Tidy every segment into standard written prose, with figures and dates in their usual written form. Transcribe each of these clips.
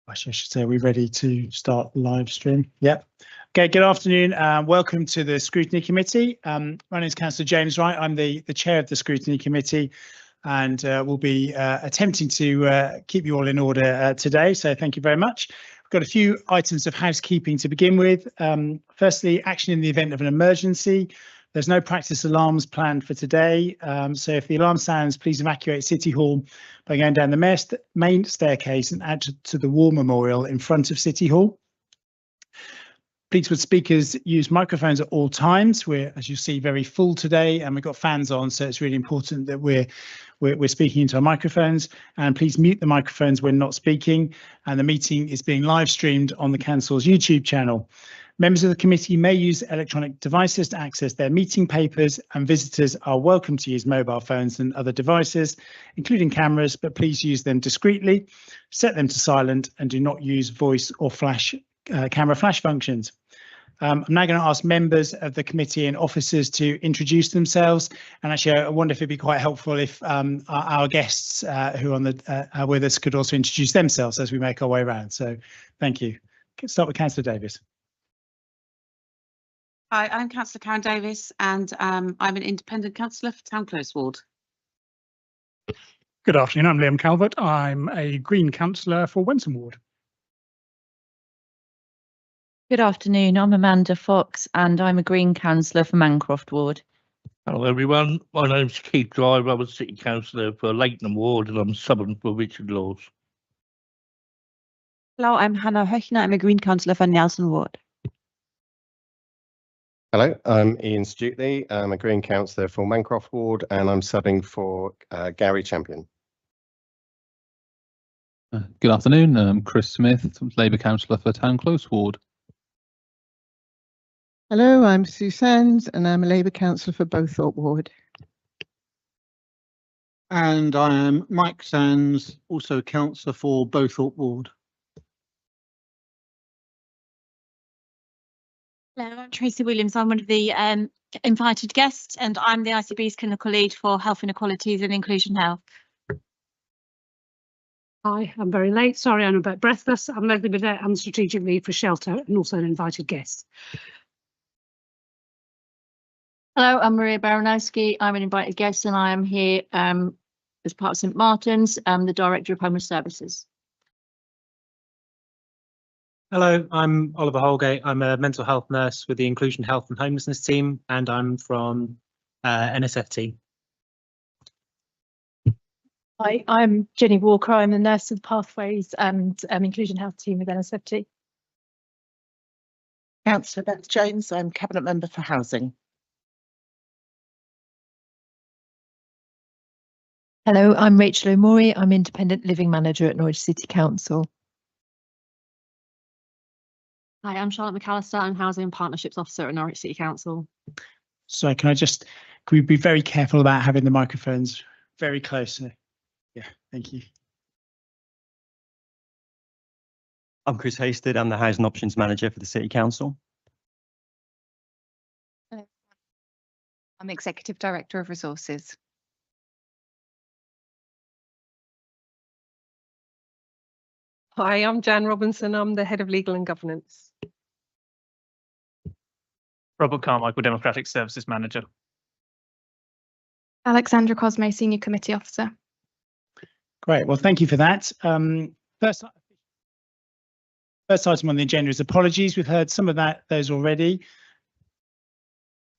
I should say, are we ready to start the live stream? Yep. Okay, good afternoon. Welcome to the Scrutiny Committee. My name is Councillor James Wright. I'm the chair of the Scrutiny Committee, and we'll be attempting to keep you all in order today. So thank you very much. We've got a few items of housekeeping to begin with. Firstly, action in the event of an emergency. There's no practice alarms planned for today, so if the alarm sounds, please evacuate City Hall by going down the main staircase and out to the War Memorial in front of City Hall. Please would speakers use microphones at all times. We're, as you see, very full today, and we've got fans on, so it's really important that we're speaking into our microphones. And please mute the microphones when not speaking. And the meeting is being live streamed on the Council's YouTube channel. Members of the committee may use electronic devices to access their meeting papers, and visitors are welcome to use mobile phones and other devices, including cameras, but please use them discreetly, set them to silent, and do not use voice or camera flash functions. I'm now going to ask members of the committee and officers to introduce themselves, and actually I wonder if it'd be quite helpful if our guests who are with us could also introduce themselves as we make our way around. So thank you. Let's start with Councillor Davis. Hi, I'm Councillor Karen Davis, and I'm an independent councillor for Town Close Ward. Good afternoon, I'm Liam Calvert. I'm a Green councillor for Wenson Ward. Good afternoon, I'm Amanda Fox and I'm a Green councillor for Mancroft Ward. Hello everyone, my name's Keith Driver. I'm a City Councillor for Leighton Ward and I'm subbing for Richard Laws. Hello, I'm Hannah Höchner. I'm a Green councillor for Nelson Ward. Hello, I'm Ian Stuteley. I'm a Green councillor for Mancroft Ward and I'm subbing for Gary Champion. Good afternoon, I'm Chris Smith, Labour councillor for Town Close Ward. Hello, I'm Sue Sands and I'm a Labour councillor for Bowthorpe Ward. And I am Mike Sands, also councillor for Bowthorpe Ward. Hello, I'm Tracy Williams. I'm one of the invited guests, and I'm the ICB's clinical lead for Health Inequalities and Inclusion Health. Hi, I'm very late. Sorry, I'm a bit breathless. I'm Leslie Bidette. I'm strategic lead for Shelter and also an invited guest. Hello, I'm Maria Baranowski. I'm an invited guest and I am here as part of St Martin's. I'm the Director of Homeless Services. Hello, I'm Oliver Holgate. I'm a mental health nurse with the Inclusion Health and Homelessness team, and I'm from NSF team. Hi, I'm Jenny Walker. I'm the nurse of Pathways and Inclusion Health team with NSFT. Councillor Beth Jones. I'm Cabinet Member for Housing. Hello, I'm Rachel O'Morey. I'm Independent Living Manager at Norwich City Council. Hi, I'm Charlotte McAllister. I'm Housing and Partnerships Officer at Norwich City Council. So can we be very careful about having the microphones very close? Yeah, thank you. I'm Chris Hasted. I'm the Housing Options Manager for the City Council. Hello. I'm Executive Director of Resources. Hi, I'm Jan Robinson. I'm the Head of Legal and Governance. Robert Carmichael, Democratic Services Manager. Alexandra Cosme, Senior Committee Officer. Great, well, thank you for that. First item on the agenda is apologies. We've heard some of those already.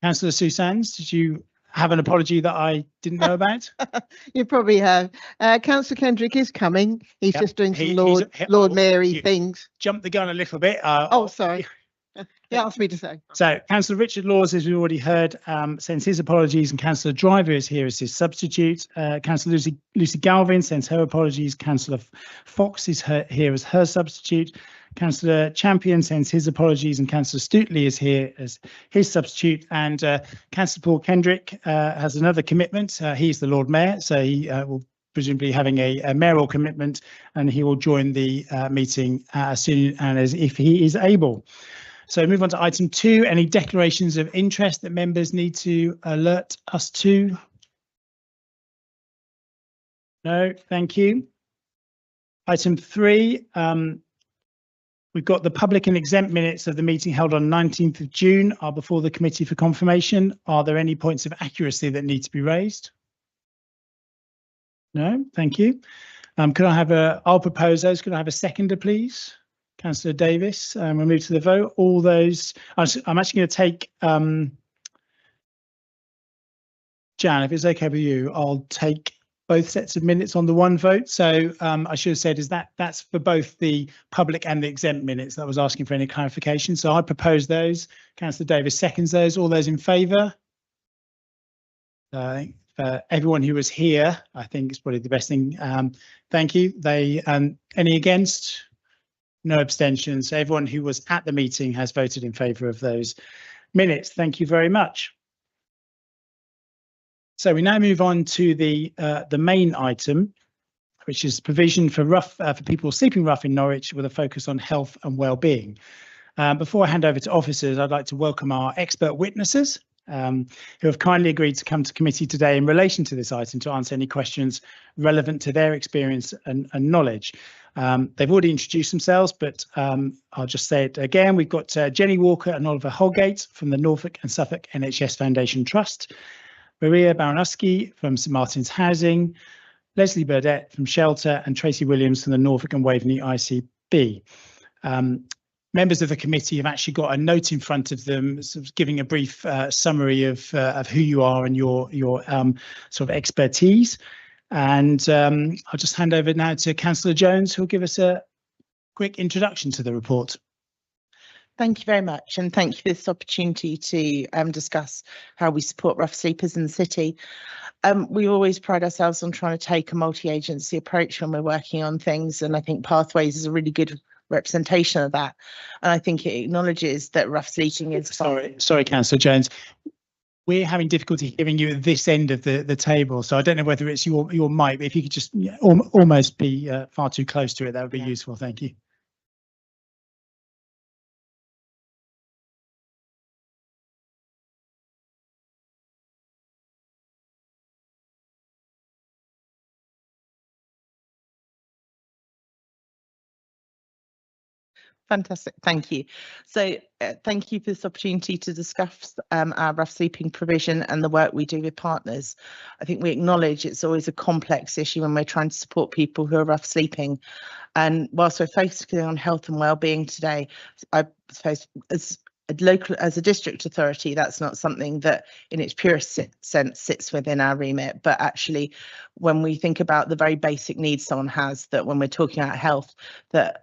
Councillor Sue Sands, did you have an apology that I didn't know about? You probably have. Councillor Kendrick is coming. He's just doing some Lord Mary things. Jumped the gun a little bit. Oh, sorry. He asked me to say. So Councillor Richard Laws, as we already heard, sends his apologies, and Councillor Driver is here as his substitute. Councillor Lucy Galvin sends her apologies. Councillor Fox is here as her substitute. Councillor Champion sends his apologies, and Councillor Stuteley is here as his substitute. And Councillor Paul Kendrick has another commitment. He's the Lord Mayor, so he will presumably having a mayoral commitment, and he will join the meeting as soon as if he is able. So move on to item 2, any declarations of interest that members need to alert us to? No, thank you. Item 3, We've got the public and exempt minutes of the meeting held on 19th of June are before the committee for confirmation. Are there any points of accuracy that need to be raised? No, thank you. Could I have I'll propose those. Could I have a seconder, please? Councillor Davis. We'll move to the vote. All those, I'm actually going to take, Jan, if it's okay with you, I'll take both sets of minutes on the one vote. So I should have said that's for both the public and the exempt minutes. That was asking for any clarification. So I propose those. Councillor Davis seconds those. All those in favour? Everyone who was here, I think is probably the best thing. Thank you. Any against? No abstentions. So everyone who was at the meeting has voted in favour of those minutes. Thank you very much. So we now move on to the main item, which is provision for people sleeping rough in Norwich with a focus on health and well-being. Before I hand over to officers, I'd like to welcome our expert witnesses who have kindly agreed to come to committee today in relation to this item to answer any questions relevant to their experience and knowledge. They've already introduced themselves, but I'll just say it again. We've got Jenny Walker and Oliver Holgate from the Norfolk and Suffolk NHS Foundation Trust, Maria Baranowski from St Martin's Housing, Leslie Burdett from Shelter, and Tracy Williams from the Norfolk and Waveney ICB. Members of the committee have actually got a note in front of them, sort of giving a brief summary of who you are and your sort of expertise. And I'll just hand over now to Councillor Jones, who'll give us a quick introduction to the report. Thank you very much, and thank you for this opportunity to discuss how we support rough sleepers in the city. We always pride ourselves on trying to take a multi-agency approach when we're working on things, and I think Pathways is a really good representation of that. And I think it acknowledges that rough sleeping is— Sorry, Councillor Jones. We're having difficulty hearing you at this end of the table, so I don't know whether it's your mic, but if you could just almost be far too close to it, that would be useful. Thank you. Fantastic, thank you. So thank you for this opportunity to discuss our rough sleeping provision and the work we do with partners. I think we acknowledge it's always a complex issue when we're trying to support people who are rough sleeping. And whilst we're focusing on health and well-being today, I suppose as a district authority, that's not something that in its purest sense sits within our remit, but actually when we think about the very basic needs someone has, that when we're talking about health, that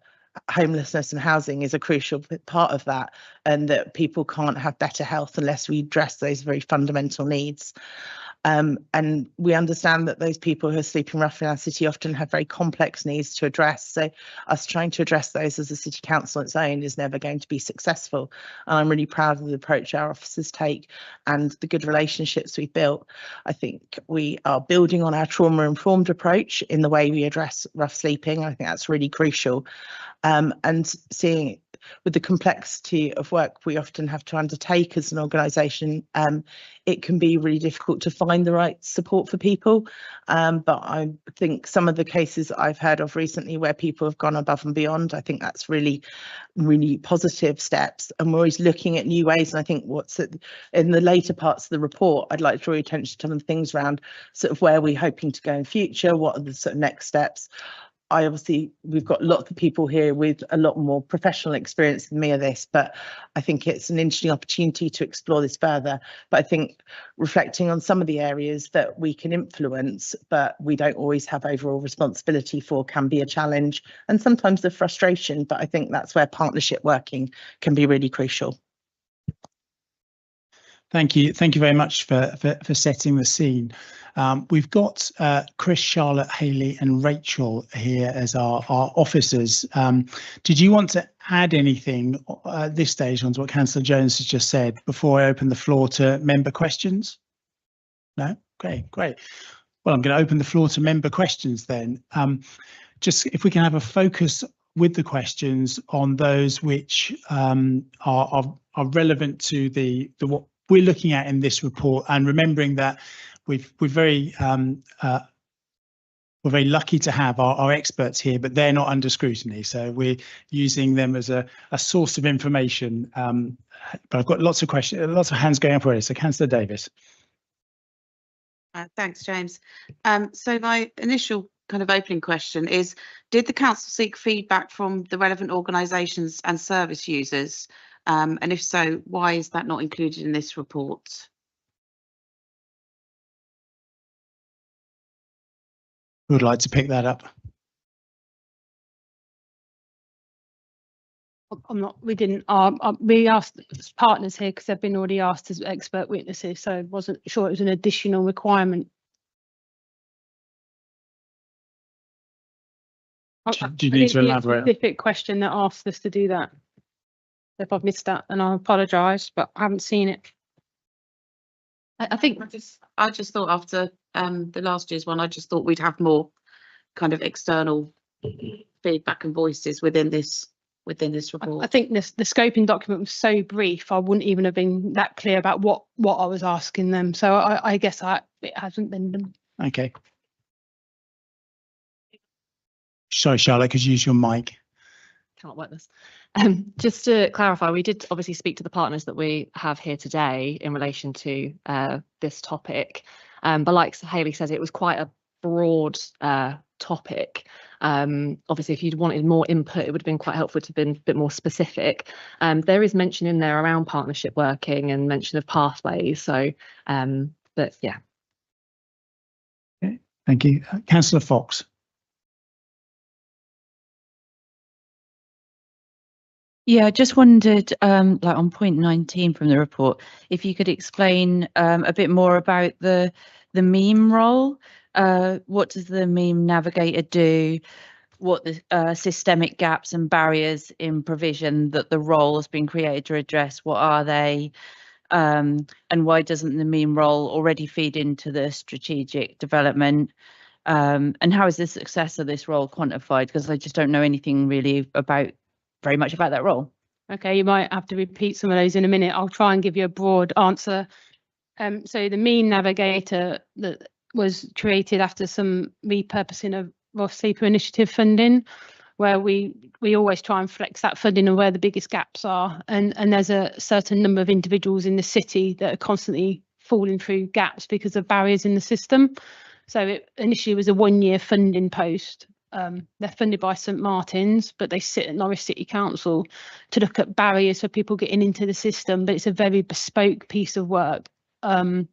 homelessness and housing is a crucial part of that, and that people can't have better health unless we address those very fundamental needs. And we understand that those people who are sleeping rough in our city often have very complex needs to address. So us trying to address those as a city council on its own is never going to be successful. And I'm really proud of the approach our officers take and the good relationships we've built. I think we are building on our trauma-informed approach in the way we address rough sleeping. I think that's really crucial. And seeing with the complexity of work we often have to undertake as an organisation, it can be really difficult to find the right support for people. But I think some of the cases I've heard of recently where people have gone above and beyond, I think that's really, really positive steps. And we're always looking at new ways. And I think in the later parts of the report, I'd like to draw your attention to some of the things around sort of where we're hoping to go in future, what are the sort of next steps. We've got lots of people here with a lot more professional experience than me of this, but I think it's an interesting opportunity to explore this further. But I think reflecting on some of the areas that we can influence, but we don't always have overall responsibility for, can be a challenge and sometimes a frustration. But I think that's where partnership working can be really crucial. Thank you. Thank you very much for setting the scene. We've got Chris, Charlotte, Hayley and Rachel here as our officers. Did you want to add anything at this stage on to what Councillor Jones has just said before I open the floor to member questions? No? Great. Well, I'm going to open the floor to member questions then. Just if we can have a focus with the questions on those which are relevant to the what we're looking at in this report, and remembering that we've very we're very lucky to have our experts here, but they're not under scrutiny. So we're using them as a source of information. But I've got lots of questions, lots of hands going up already. So Councillor Davis. Thanks, James. So my initial kind of opening question is, did the council seek feedback from the relevant organisations and service users? And if so, why is that not included in this report? Who would like to pick that up? We didn't. We asked partners here because they've been already asked as expert witnesses, so I wasn't sure it was an additional requirement. Do you need to elaborate? A specific question that asked us to do that. If I've missed that, then I apologise, but I haven't seen it. I think I just thought after the last year's one, I just thought we'd have more kind of external feedback and voices within this report. I think the scoping document was so brief, I wouldn't even have been that clear about what I was asking them. So I guess it hasn't been done. Okay. Sorry, Charlotte, could you use your mic? Can't work this. Just to clarify, we did obviously speak to the partners that we have here today in relation to this topic. But like Hayley says, it was quite a broad topic. Obviously, if you'd wanted more input, it would have been quite helpful to have been a bit more specific. There is mention in there around partnership working and mention of pathways. So, but yeah. Okay, thank you. Councillor Fox. Yeah, I just wondered, like on point 19 from the report, if you could explain a bit more about the meme role. What does the meme navigator do? What the systemic gaps and barriers in provision that the role has been created to address? What are they? And why doesn't the meme role already feed into the strategic development? And how is the success of this role quantified? Because I just don't know anything really very much about that role. Okay, you might have to repeat some of those in a minute. I'll try and give you a broad answer. So the meme navigator that was created after some repurposing of Ross Sleeper initiative funding, where we always try and flex that funding and where the biggest gaps are. And there's a certain number of individuals in the city that are constantly falling through gaps because of barriers in the system. So it initially was a 1-year funding post. They're funded by St Martin's, but they sit at Norwich City Council to look at barriers for people getting into the system. But it's a very bespoke piece of work. And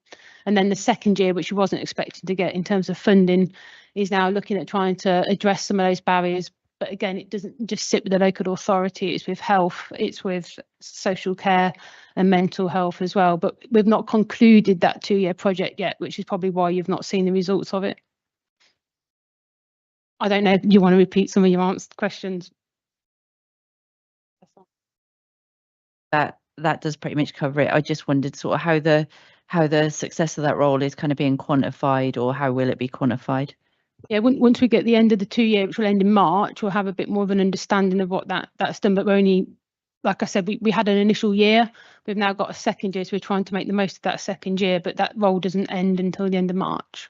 then the second year, which we wasn't expecting to get in terms of funding, is now looking at trying to address some of those barriers. But again, it doesn't just sit with the local authority, it's with health, it's with social care and mental health as well. But we've not concluded that 2-year project yet, which is probably why you've not seen the results of it. I don't know if you want to repeat some of your answered questions. That does pretty much cover it. I just wondered sort of how the success of that role is kind of being quantified, or how will it be quantified? Yeah, once we get the end of the 2-year, which will end in March, we'll have a bit more of an understanding of what that's done. But we're only, like I said, we had an initial year. We've now got a second year, so we're trying to make the most of that second year. But that role doesn't end until the end of March.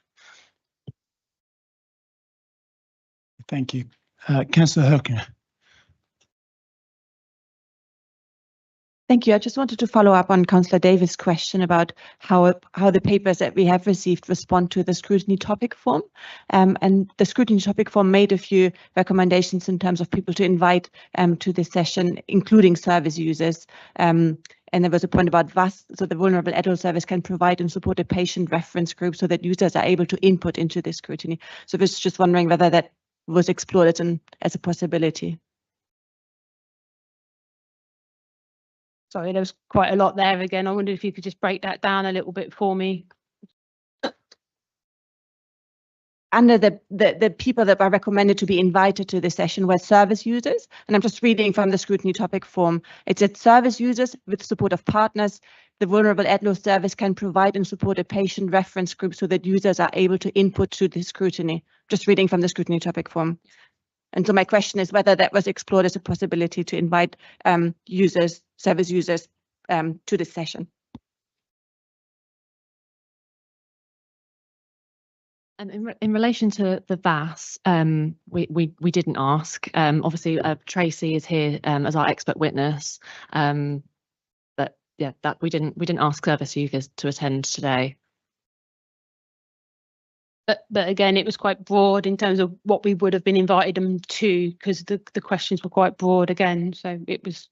Thank you. Councillor Herkner. Thank you. I just wanted to follow up on Councillor Davis' question about how the papers that we have received respond to the scrutiny topic form. And the scrutiny topic form made a few recommendations in terms of people to invite to this session, including service users. And there was a point about VAS, so the Vulnerable Adult Service can provide and support a patient reference group so that users are able to input into this scrutiny. So I was just wondering whether that was explored as a possibility. Sorry, there was quite a lot there again. I wondered if you could just break that down a little bit for me. Under the people that are recommended to be invited to the session were service users. And I'm just reading from the scrutiny topic form. It said service users with support of partners. The Vulnerable Adult Service can provide and support a patient reference group so that users are able to input to the scrutiny. Just reading from the scrutiny topic form. And so my question is whether that was explored as a possibility to invite service users to this session. In relation to the VAS, we didn't ask. Obviously, Tracy is here as our expert witness, but yeah, that we didn't ask service users to attend today. But again, it was quite broad in terms of what we would have been invited them to, because the questions were quite broad again. So it was.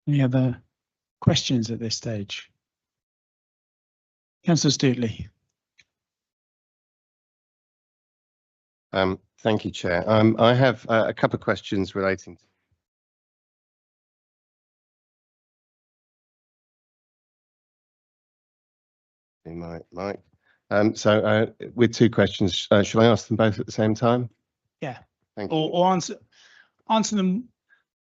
Any other questions at this stage? Councillor Stuteley. Thank you, Chair. I have a couple of questions relating to my mic. So with two questions, shall I ask them both at the same time? Yeah. Thank you. Or answer them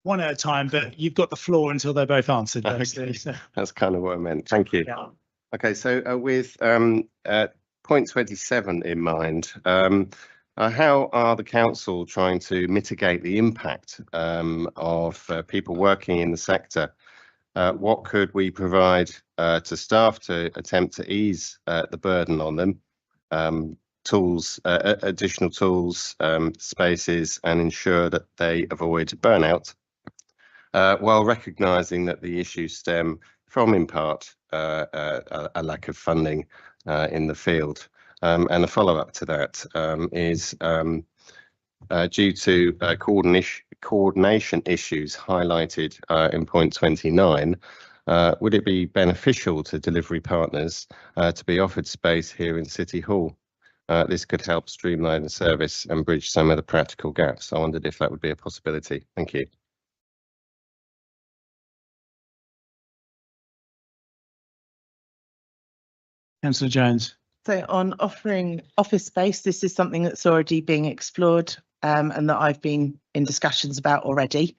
one at a time, but you've got the floor until they're both answered. Okay. So. That's kind of what I meant. Thank you. Yeah. Okay, so with point 27 in mind, how are the council trying to mitigate the impact of people working in the sector? What could we provide to staff to attempt to ease the burden on them? Tools, additional tools, spaces, and ensure that they avoid burnout, while recognising that the issues stem from, in part, a lack of funding in the field. And a follow-up to that is due to coordination issues highlighted in point 29, would it be beneficial to delivery partners to be offered space here in City Hall? This could help streamline the service and bridge some of the practical gaps. I wondered if that would be a possibility. Thank you. Councillor Jones. So on offering office space, this is something that's already being explored and that I've been in discussions about already,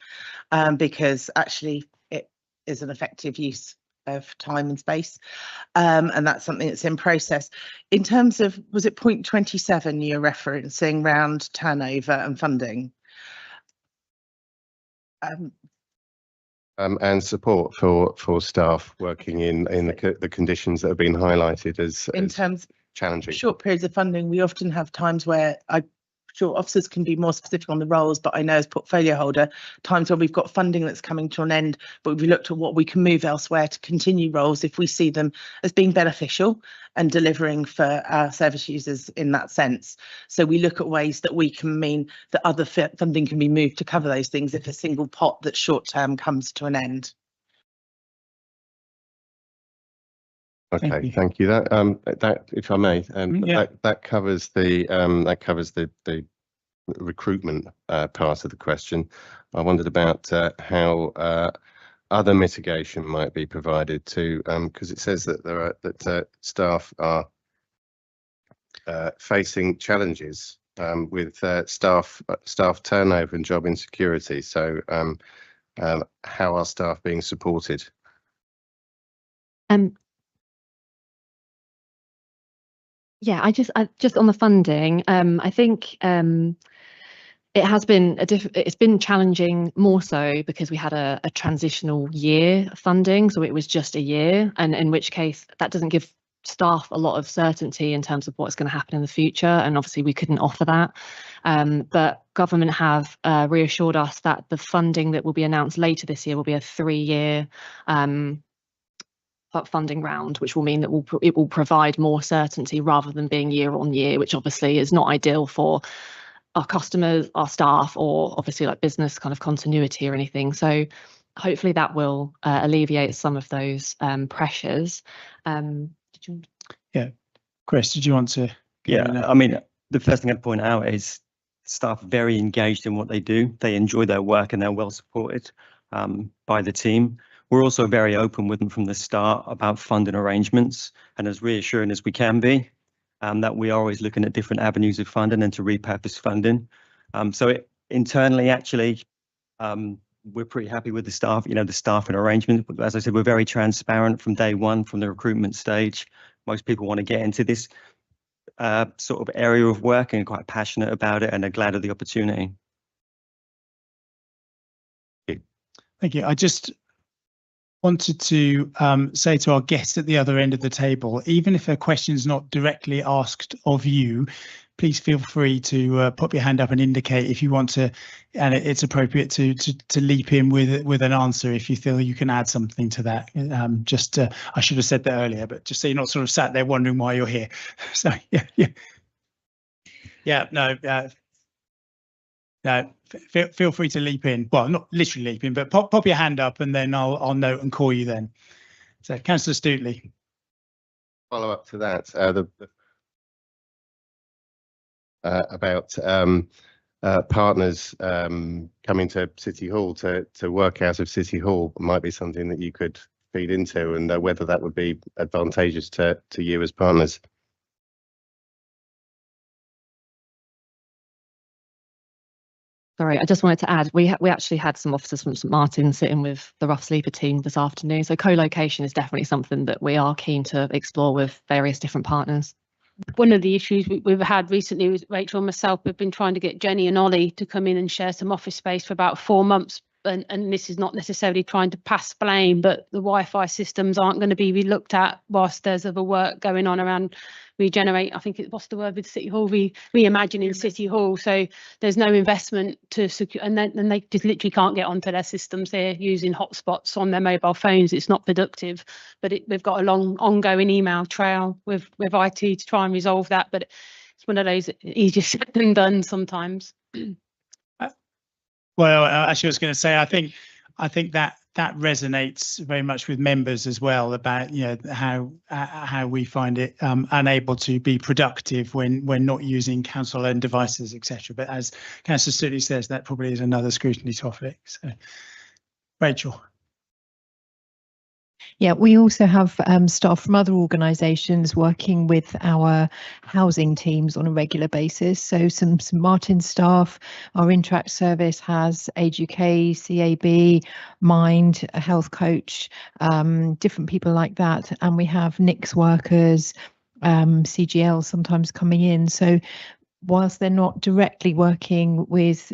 because actually it is an effective use of time and space, and that's something that's in process. In terms of, was it point 27 you're referencing round turnover and funding? And support for staff working in the conditions that have been highlighted as challenging. Short periods of funding, we often have times where officers can be more specific on the roles, but I know as portfolio holder, times where we've got funding that's coming to an end, but we've looked at what we can move elsewhere to continue roles if we see them as being beneficial and delivering for our service users in that sense. So we look at ways that we can mean that other funding can be moved to cover those things if a single pot that's short term comes to an end. Okay, thank you. That if I may, that covers the recruitment part of the question. I wondered about how other mitigation might be provided to, because it says that staff are facing challenges with staff turnover and job insecurity. So how are staff being supported? Yeah, I just on the funding, I think it's been challenging more so because we had a transitional year funding, so it was just a year, and in which case that doesn't give staff a lot of certainty in terms of what's going to happen in the future, and obviously we couldn't offer that. But government have reassured us that the funding that will be announced later this year will be a 3-year funding round, which will mean that it will provide more certainty rather than being year on year, which obviously is not ideal for our customers, our staff, or obviously like business kind of continuity or anything. So hopefully that will alleviate some of those pressures. Yeah, Chris, did you want to? I mean, the first thing I'd point out is staff are very engaged in what they do. They enjoy their work and they're well supported by the team. We're also very open with them from the start about funding arrangements, and as reassuring as we can be, that we are always looking at different avenues of funding and to repurpose funding. Internally, actually, we're pretty happy with the staff, the staffing arrangement. As I said, we're very transparent from day one, from the recruitment stage. Most people want to get into this sort of area of work and quite passionate about it, and are glad of the opportunity. Thank you. I just wanted to say to our guests at the other end of the table, even if a question's not directly asked of you, please feel free to pop your hand up and indicate if you want to, and it's appropriate to leap in with an answer if you feel you can add something to that. I should have said that earlier, but just so you're not sort of sat there wondering why you're here. So no, feel free to leap in. Well, not literally leap in, but pop your hand up, and then I'll note and call you then. So, Councillor Stootley. Follow up to that, about partners coming to City Hall to work out of City Hall might be something that you could feed into, and whether that would be advantageous to you as partners. Sorry, I just wanted to add, we actually had some officers from St Martin's sitting with the rough sleeper team this afternoon. So co-location is definitely something that we are keen to explore with various different partners. One of the issues we've had recently with Rachel and myself, we've been trying to get Jenny and Ollie to come in and share some office space for about 4 months. And this is not necessarily trying to pass blame, but the Wi-Fi systems aren't going to be looked at whilst there's other work going on around regenerate. I think what's the word with City Hall? Reimagining City Hall. So there's no investment to secure, and then they just literally can't get onto their systems. They're using hotspots on their mobile phones. It's not productive, but we've got a long ongoing email trail with IT to try and resolve that. But it's one of those easier said than done sometimes. Well, actually, I was going to say, I think that resonates very much with members as well about how we find it unable to be productive when not using council-owned devices, etc. But as Councillor Stootley says, that probably is another scrutiny topic. So, Rachel. Yeah, we also have staff from other organisations working with our housing teams on a regular basis. So some Martin staff, our Interact service has Age UK, CAB, Mind, a health coach, different people like that. And we have NICS workers, CGL sometimes coming in. So whilst they're not directly working with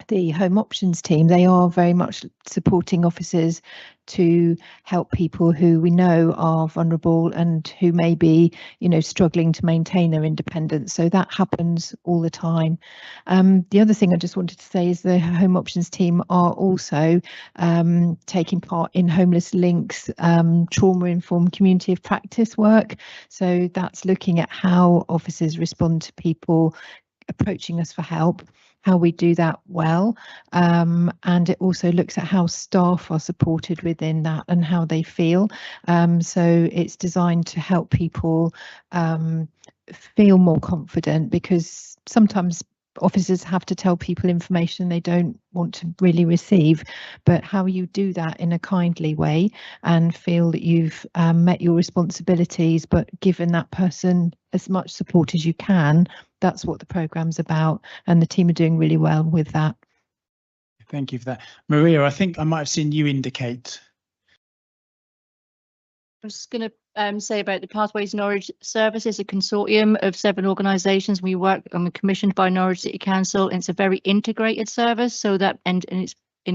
the home options team, they are very much supporting officers to help people who we know are vulnerable and who may be, struggling to maintain their independence. So that happens all the time. The other thing I just wanted to say is the home options team are also taking part in Homeless Links trauma-informed community of practice work. So that's looking at how officers respond to people approaching us for help, how we do that well, and it also looks at how staff are supported within that and how they feel. So it's designed to help people feel more confident, because sometimes officers have to tell people information they don't want to really receive, but how you do that in a kindly way and feel that you've met your responsibilities but given that person as much support as you can, that's what the programme's about, and the team are doing really well with that. Thank you for that. Maria, I think I might have seen you indicate. I'm just going to say about the Pathways Norwich service. It's a consortium of 7 organisations. We work commissioned by Norwich City Council, and it's a very integrated service. So that and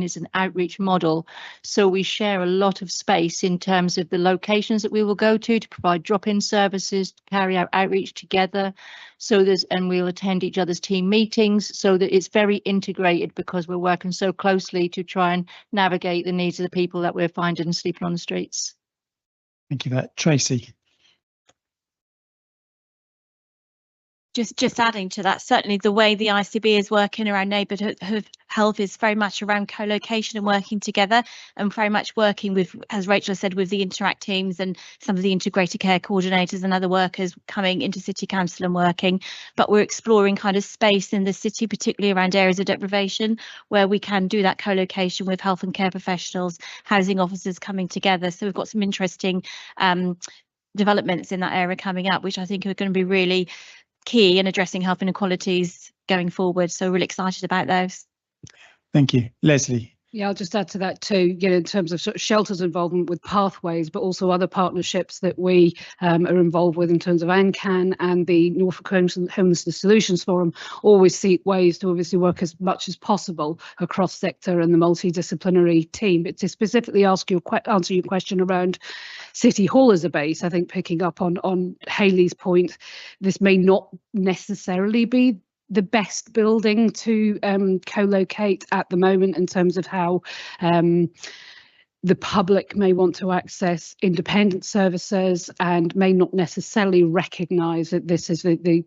it's an outreach model. So we share a lot of space in terms of the locations that we will go to provide drop-in services, to carry out outreach together. So and we'll attend each other's team meetings, so that it's very integrated, because we're working so closely to try and navigate the needs of the people that we're finding sleeping on the streets. Thank you for that. Tracy. Just adding to that, certainly the way the ICB is working around neighbourhood health is very much around co-location and working together, and very much working with, as Rachel said, with the Interact teams and some of the integrated care coordinators and other workers coming into City Council and working. But we're exploring kind of space in the city, particularly around areas of deprivation, where we can do that co-location with health and care professionals, housing officers coming together. So we've got some interesting developments in that area coming up, which I think are going to be really key in addressing health inequalities going forward. So really excited about those. Thank you. Leslie. Yeah, I'll just add to that too, in terms of sort of shelters involvement with pathways, but also other partnerships that we are involved with in terms of ANCAN and the Norfolk Homelessness Solutions Forum always seek ways to obviously work as much as possible across sector and the multidisciplinary team. But to specifically answer your question around City Hall as a base, I think picking up on Hayley's point, this may not necessarily be the best building to co-locate at the moment in terms of how the public may want to access independent services and may not necessarily recognise that this is the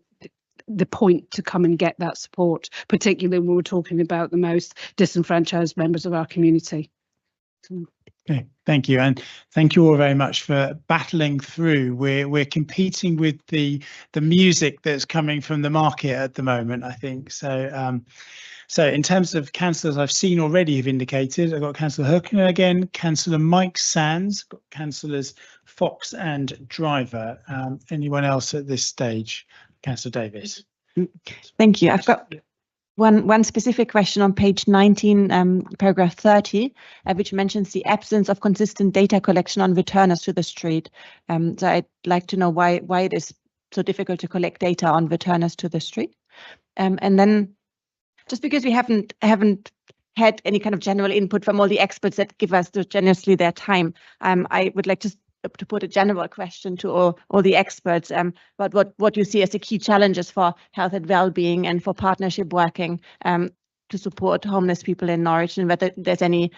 point to come and get that support, particularly when we're talking about the most disenfranchised members of our community. Okay, thank you, and thank you all very much for battling through. We're competing with the music that's coming from the market at the moment, I think. So so in terms of councillors, I've seen already have indicated. I've got Councillor Herkner again, Councillor Mike Sands, got Councillors Fox and Driver. Anyone else at this stage? Councillor Davis. Thank you. I've got one specific question on page 19, paragraph 30, which mentions the absence of consistent data collection on returners to the street. So I'd like to know why it is so difficult to collect data on returners to the street. And then just because we haven't had any kind of general input from all the experts that give us generously their time, I would like to put a general question to all the experts, but what you see as the key challenges for health and well-being and for partnership working to support homeless people in Norwich, and whether there's any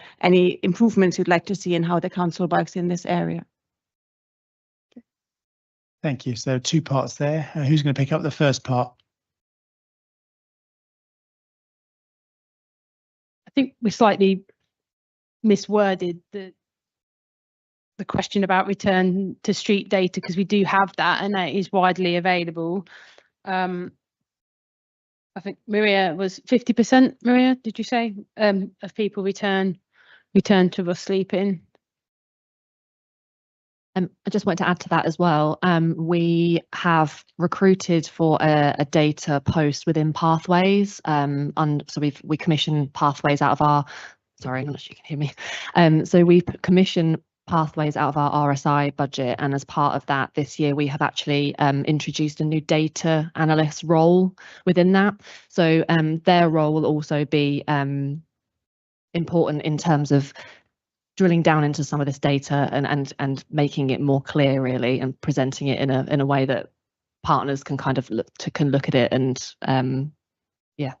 improvements you'd like to see in how the council works in this area. Thank you. So 2 parts there. Who's going to pick up the first part? I think we slightly misworded the question about return to street data, because we do have that and that is widely available. I think Maria was 50%. Maria, did you say of people return to us sleeping? I just want to add to that as well. We have recruited for a data post within Pathways, and so we commission Pathways out of our. Sorry, I'm not sure you can hear me. So we've commissioned Pathways out of our RSI budget, and as part of that, this year we have actually introduced a new data analyst role within that. So their role will also be important in terms of drilling down into some of this data and making it more clear, really, and presenting it in a way that partners can kind of look at it and yeah.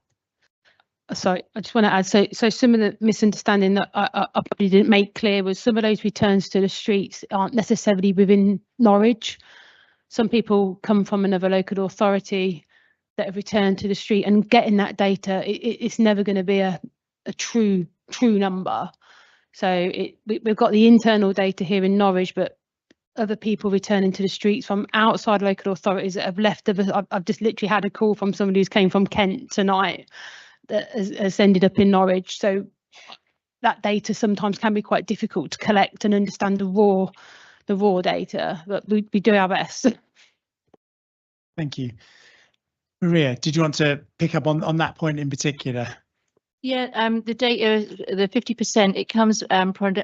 Sorry, I just want to add, so some of the misunderstanding that I probably didn't make clear was some of those returns to the streets aren't necessarily within Norwich. Some people come from another local authority that have returned to the street, and getting that data, it's never going to be a true number. So we've got the internal data here in Norwich, but other people returning to the streets from outside local authorities that have left. I've just literally had a call from somebody who's came from Kent tonight that has ended up in Norwich. So that data sometimes can be quite difficult to collect and understand the raw data, but we do our best. Thank you. Maria, did you want to pick up on that point in particular? Yeah, the data, the 50%, it comes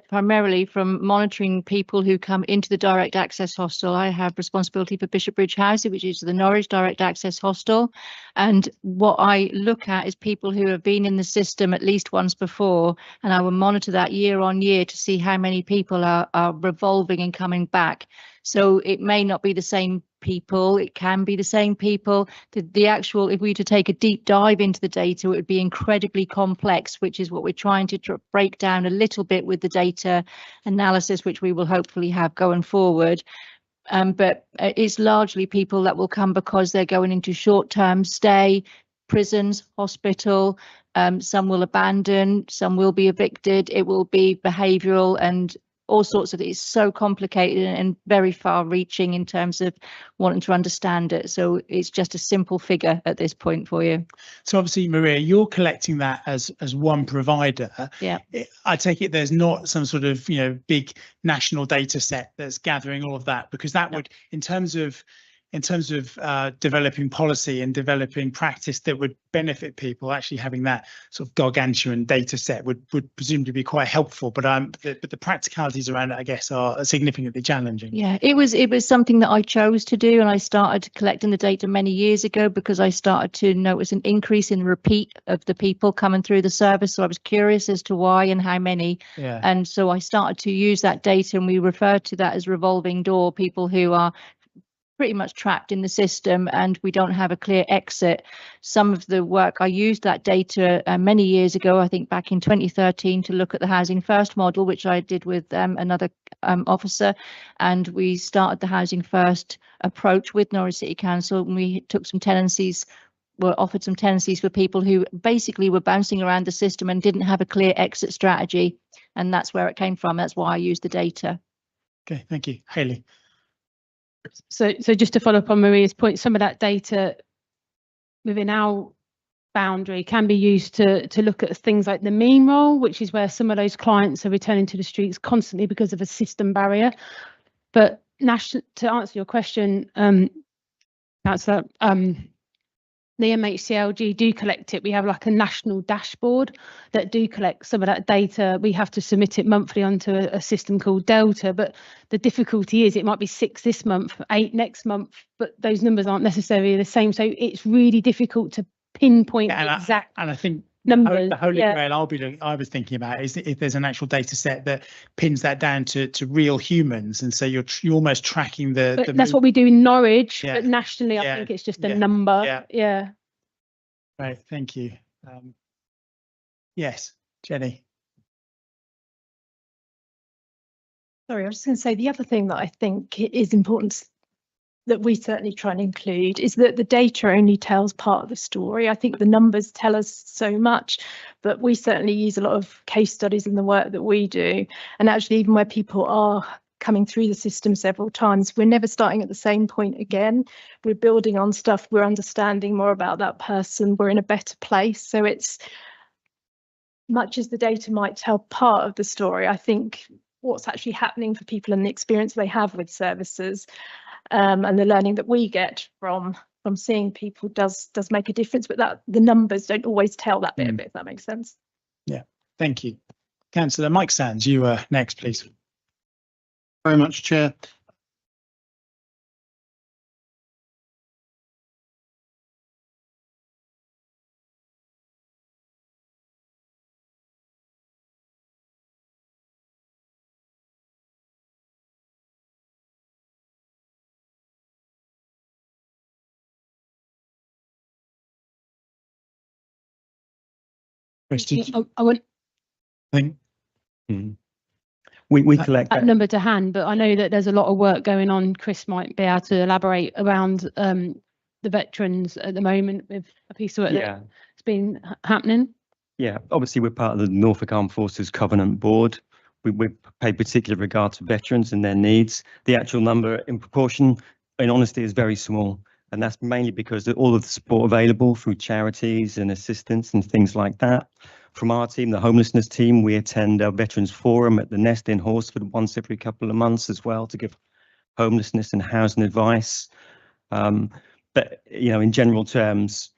primarily from monitoring people who come into the direct access hostel. I have responsibility for Bishopbridge Housing, which is the Norwich direct access hostel. And what I look at is people who have been in the system at least once before, and I will monitor that year on year to see how many people are revolving and coming back. So it may not be the same people, it can be the same people. The actual, if we were to take a deep dive into the data, it would be incredibly complex, which is what we're trying to break down a little bit with the data analysis, which we will hopefully have going forward. But it's largely people that will come because they're going into short-term stay, prisons, hospital. Some will abandon, some will be evicted. It will be behavioural and all sorts of, it's so complicated and very far-reaching in terms of wanting to understand it. So it's just a simple figure at this point for you. So obviously, Maria, you're collecting that as one provider. Yeah. I take it there's not some sort of big national data set that's gathering all of that, because that would, in terms of in terms of developing policy and developing practice that would benefit people, actually having that sort of gargantuan data set would presumably be quite helpful. But the practicalities around it, I guess, are significantly challenging. Yeah, it was something that I chose to do, and I started collecting the data many years ago because I started to notice an increase in repeat of the people coming through the service. So I was curious as to why and how many. Yeah. And so I started to use that data, and we refer to that as revolving door, people who are pretty much trapped in the system and we don't have a clear exit. Some of the work, I used that data many years ago, I think back in 2013, to look at the Housing First model, which I did with another officer, and we started the Housing First approach with Norwich City Council, and we took some tenancies, were offered some tenancies for people who basically were bouncing around the system and didn't have a clear exit strategy, and that's where it came from. That's why I used the data. Okay, thank you. Hayley. So just to follow up on Maria's point, some of that data within our boundary can be used to look at things like the meme roll, which is where some of those clients are returning to the streets constantly because of a system barrier. But to answer your question, Councillor, the MHCLG do collect it. We have like a national dashboard that do collect some of that data. We have to submit it monthly onto a system called Delta, but the difficulty is it might be 6 this month, 8 next month, but those numbers aren't necessarily the same. So it's really difficult to pinpoint exact and I think numbers. The Holy Grail I was thinking about is if there's an actual data set that pins that down to real humans, and so you're almost tracking the that's what we do in Norwich, but nationally I think it's just a number. Yeah. Right, thank you. Yes, Jenny. Sorry, I was just going to say the other thing that I think is important that we certainly try and include is that the data only tells part of the story. I think the numbers tell us so much, but we certainly use a lot of case studies in the work that we do. And actually, even where people are coming through the system several times, we're never starting at the same point again. We're building on stuff, we're understanding more about that person, we're in a better place. So it's much as the data might tell part of the story, I think what's actually happening for people and the experience they have with services and the learning that we get from seeing people does make a difference, but that the numbers don't always tell that bit of it, if that makes sense. Yeah, thank you. Councillor Mike Sands, you are next, please. Very much, Chair. I wouldn't We collect that number to hand, but I know that there's a lot of work going on. Chris might be able to elaborate around the veterans at the moment with a piece of work that's been happening. Yeah, obviously we're part of the Norfolk Armed Forces Covenant Board. We pay particular regard to veterans and their needs. The actual number in proportion, in honesty, is very small. And that's mainly because all of the support available through charities and assistance and things like that. From our team, the homelessness team, we attend a Veterans Forum at the Nest in Horsford once every couple of months as well to give homelessness and housing advice. But, you know, in general terms,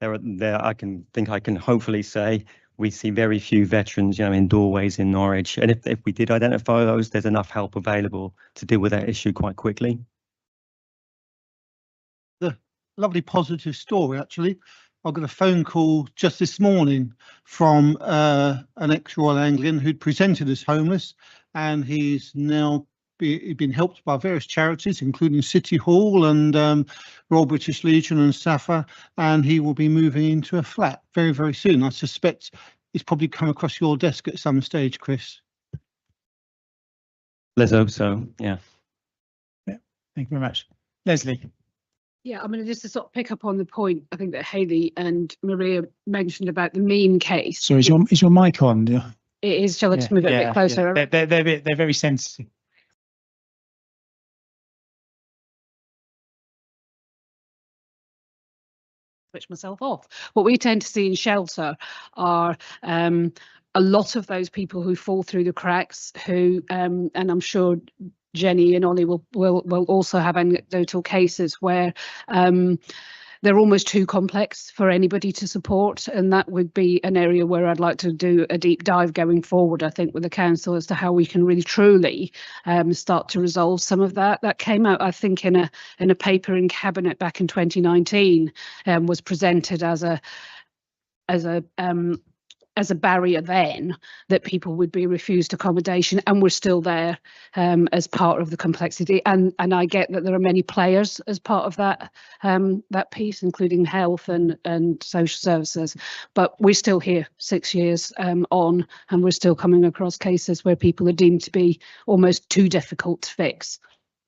I can hopefully say we see very few veterans, you know, in doorways in Norwich. And if we did identify those, there's enough help available to deal with that issue quite quickly. The lovely positive story, actually. I got a phone call just this morning from an ex-Royal Anglian who'd presented as homeless, and he's now been helped by various charities, including City Hall and Royal British Legion and SAFA, and he will be moving into a flat very, very soon. I suspect it's probably come across your desk at some stage, Chris. Let's hope so, yeah. Yeah, thank you very much. Leslie. Yeah, I mean, just to sort of pick up on the point, I think that Hayley and Maria mentioned about the meme case. So is your mic on? Yeah. It is. Shall I just move it a bit closer? Yeah. They're very sensitive. Switch myself off. What we tend to see in shelter are a lot of those people who fall through the cracks, who and I'm sure Jenny and Ollie will also have anecdotal cases where they're almost too complex for anybody to support, and that would be an area where I'd like to do a deep dive going forward, I think, with the council as to how we can really truly start to resolve some of that. That came out, I think, in a paper in Cabinet back in 2019, was presented as a barrier then, that people would be refused accommodation, and we're still there as part of the complexity. And I get that there are many players as part of that piece, including health and social services, but we're still here 6 years on, and we're still coming across cases where people are deemed to be almost too difficult to fix,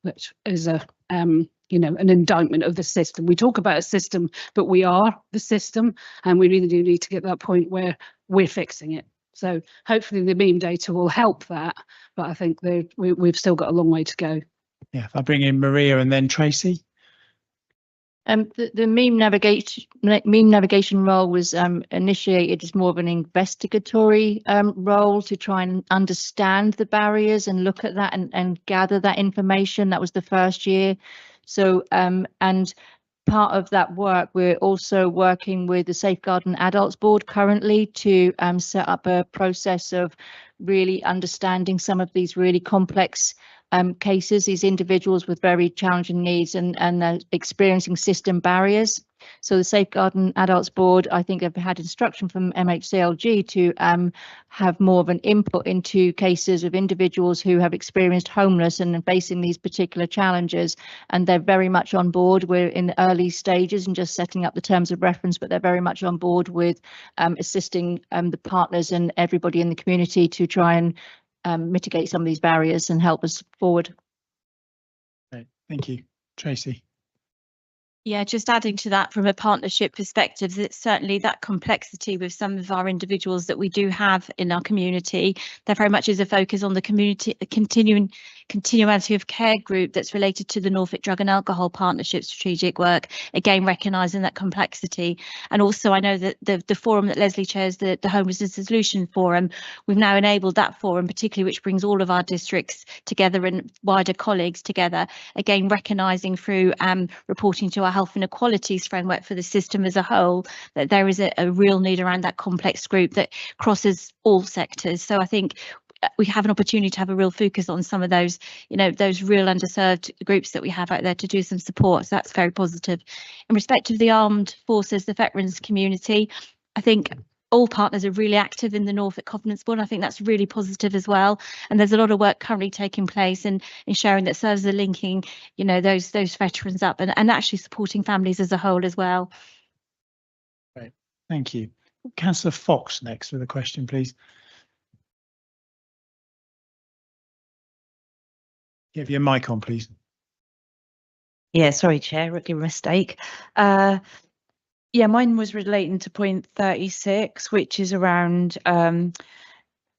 which is an indictment of the system. We talk about a system, but we are the system, and we really do need to get to that point where we're fixing it. So hopefully the meme data will help that, but I think we've still got a long way to go. Yeah, if I bring in Maria and then Tracy. The meme navigation role was initiated as more of an investigatory role to try and understand the barriers and look at that and gather that information. That was the first year. So and part of that work, we're also working with the Safeguarding Adults Board currently to set up a process of really understanding some of these really complex cases, these individuals with very challenging needs and experiencing system barriers. So the Safeguarding Adults Board, I think, have had instruction from MHCLG to have more of an input into cases of individuals who have experienced homeless and facing these particular challenges. And they're very much on board. We're in the early stages and just setting up the terms of reference, but they're very much on board with assisting the partners and everybody in the community to try and mitigate some of these barriers and help us forward. Great. Thank you. Tracy. Yeah, just adding to that from a partnership perspective, it's certainly that complexity with some of our individuals that we do have in our community. There very much is a focus on the community, continuity of care group that's related to the Norfolk Drug and Alcohol Partnership strategic work, again, recognising that complexity. And also I know that the forum that Leslie chairs, the Homelessness Solution Forum, we've now enabled that forum, particularly which brings all of our districts together and wider colleagues together, again, recognising through reporting to our health inequalities framework for the system as a whole, that there is a real need around that complex group that crosses all sectors. So I think we have an opportunity to have a real focus on some of those, those real underserved groups that we have out there to do some support. So that's very positive. In respect of the armed forces, the veterans community, I think all partners are really active in the Norfolk Covenants Board. I think that's really positive as well. And there's a lot of work currently taking place in ensuring that services are linking, those veterans up and actually supporting families as a whole as well. Great, thank you. Councillor Fox next with a question, please. Give your mic on, please. Yeah, sorry, Chair, rookie mistake. Yeah, mine was relating to point 36, which is around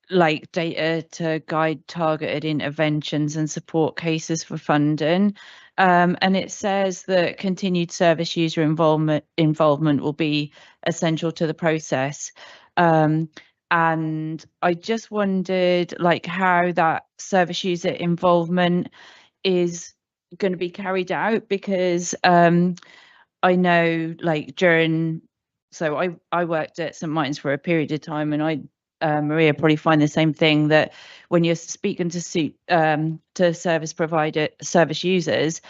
like data to guide targeted interventions and support cases for funding. And it says that continued service user involvement will be essential to the process. And I just wondered how that service user involvement is going to be carried out, because I know I worked at St Martin's for a period of time, and Maria probably find the same thing, that when you're speaking to service users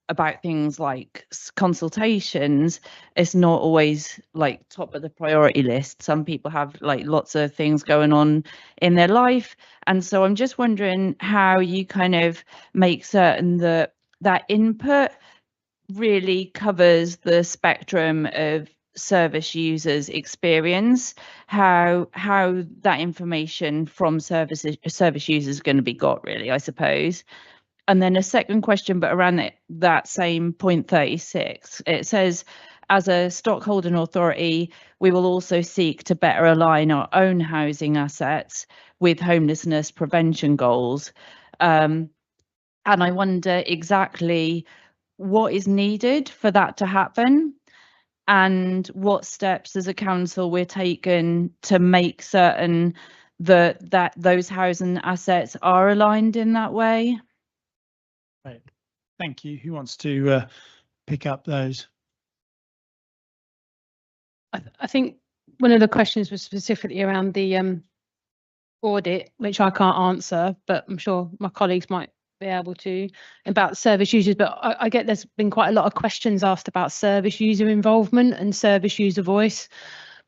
about things like consultations, it's not always top of the priority list. Some people have lots of things going on in their life, and so I'm just wondering how you kind of make certain that that input really covers the spectrum of service users' experience, how that information from service users is going to be got, really, I suppose. And then a second question, but around that same point 36, it says, as a stockholding authority, we will also seek to better align our own housing assets with homelessness prevention goals. And I wonder exactly what is needed for that to happen, and what steps as a council we're taking to make certain that those housing assets are aligned in that way. Right. Thank you. Who wants to pick up those? I think one of the questions was specifically around the audit, which I can't answer, but I'm sure my colleagues might be able to, about service users. But I get there's been quite a lot of questions asked about service user involvement and service user voice.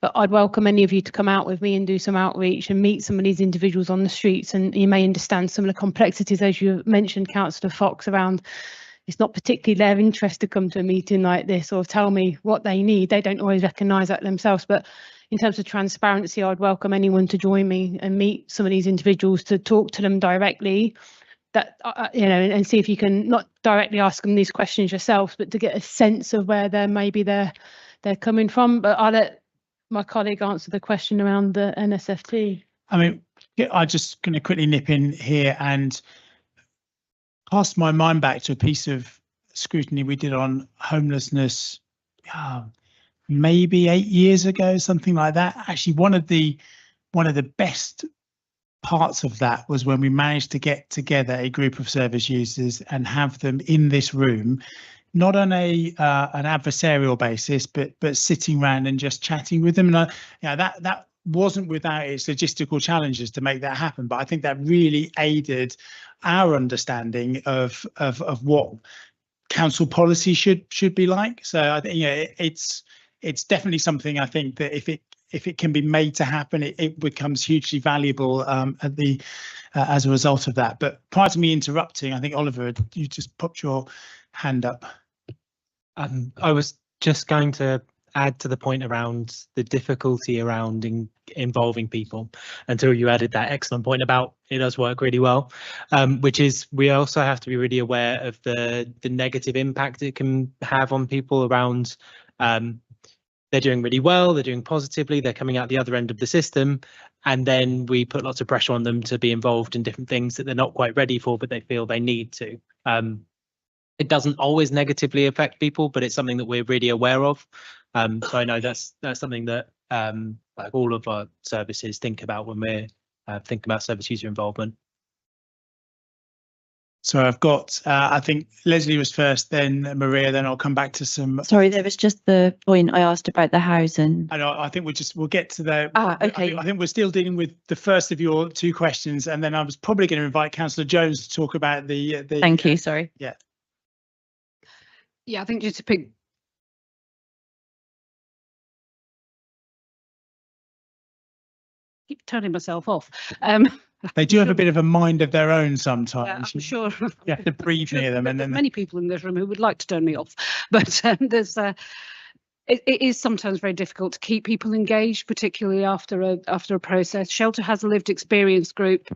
But I'd welcome any of you to come out with me and do some outreach and meet some of these individuals on the streets, and you may understand some of the complexities, as you mentioned, Councillor Fox, around it's not particularly their interest to come to a meeting like this or tell me what they need. They don't always recognise that themselves. But in terms of transparency, I'd welcome anyone to join me and meet some of these individuals, to talk to them directly, that and see if you can not directly ask them these questions yourselves, but to get a sense of where they're coming from. But I'll let my colleague answer the question around the NSFT. I mean, I'm just going to quickly nip in here and cast my mind back to a piece of scrutiny we did on homelessness maybe 8 years ago, something like that. Actually, one of the best parts of that was when we managed to get together a group of service users and have them in this room, not on an adversarial basis, but sitting around and just chatting with them. And that wasn't without its logistical challenges to make that happen. But I think that really aided our understanding of what council policy should be like. So I think it's definitely something I think that if it can be made to happen, it becomes hugely valuable as a result of that. But prior to me interrupting, I think Oliver, you just popped your hand up. I was just going to add to the point around the difficulty around involving people, until you added that excellent point about it does work really well, which is we also have to be really aware of the negative impact it can have on people around they're doing really well, they're doing positively, they're coming out the other end of the system, and then we put lots of pressure on them to be involved in different things that they're not quite ready for, but they feel they need to. It doesn't always negatively affect people, but it's something that we're really aware of. So I know that's something that like all of our services think about when we're thinking about service user involvement. So I've got, I think Leslie was first, then Maria, then I'll come back to some. Sorry, there was just the point I asked about the housing. I know, I think we'll get to the. Okay. I think we're still dealing with the first of your two questions, and then I was probably going to invite Councillor Jones to talk about the. Thank you. Sorry. Yeah. Yeah, I think just to pick. Keep turning myself off. They do have a bit of a mind of their own sometimes. I'm sure. You have to breathe near them, and then many people in this room who would like to turn me off, but there's it is sometimes very difficult to keep people engaged, particularly after a process. Shelter has a lived experience group,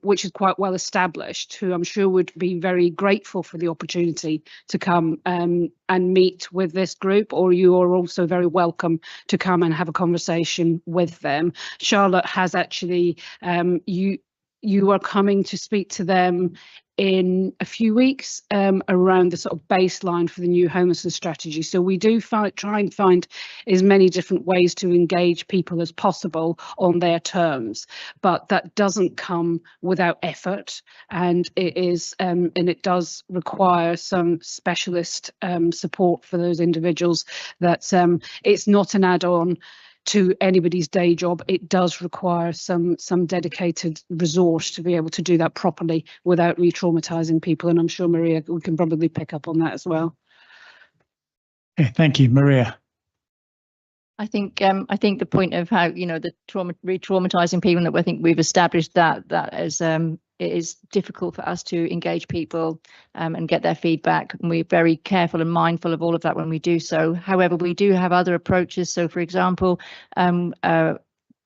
which is quite well established, who I'm sure would be very grateful for the opportunity to come and meet with this group, or you are also very welcome to come and have a conversation with them. Charlotte has actually, you are coming to speak to them in a few weeks around the sort of baseline for the new homelessness strategy. So we do try and find as many different ways to engage people as possible on their terms, but that doesn't come without effort, and it does require some specialist support for those individuals. That it's not an add-on to anybody's day job. It does require some dedicated resource to be able to do that properly without re-traumatizing people, and I'm sure Maria, we can probably pick up on that as well. Okay, thank you, Maria. I think the point of how the re-traumatizing people, that I think we've established that as it is difficult for us to engage people and get their feedback, and we're very careful and mindful of all of that when we do so. However, we do have other approaches. So, for example, it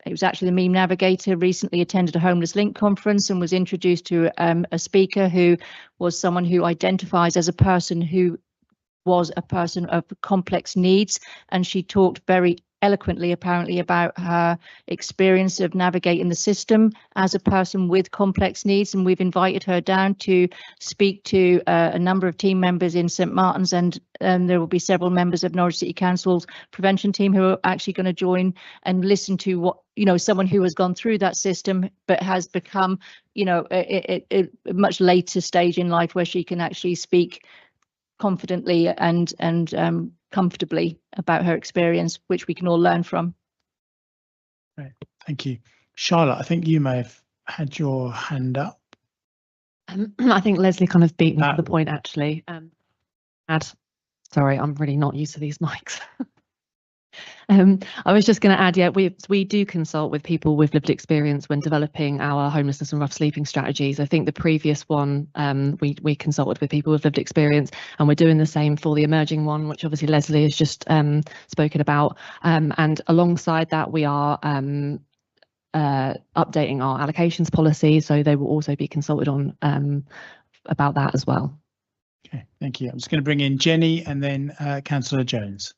was actually the Meme Navigator recently attended a Homeless Link conference and was introduced to a speaker who was someone who identifies as a person who was a person of complex needs, and she talked very eloquently, apparently, about her experience of navigating the system as a person with complex needs. And we've invited her down to speak to a number of team members in St Martin's, and there will be several members of Norwich City Council's prevention team who are actually going to join and listen to what, you know, someone who has gone through that system but has become, you know, a much later stage in life where she can actually speak confidently and comfortably about her experience, which we can all learn from. Right, thank you. Charlotte, I think you may have had your hand up. I think Leslie kind of beat me to the point, actually. Sorry, I'm really not used to these mics. I was just going to add, yeah, we do consult with people with lived experience when developing our homelessness and rough sleeping strategies. I think the previous one, we consulted with people with lived experience, and we're doing the same for the emerging one, which obviously Leslie has just spoken about. And alongside that, we are updating our allocations policy, so they will also be consulted on about that as well. Okay, thank you. I'm just going to bring in Jenny and then Councillor Jones.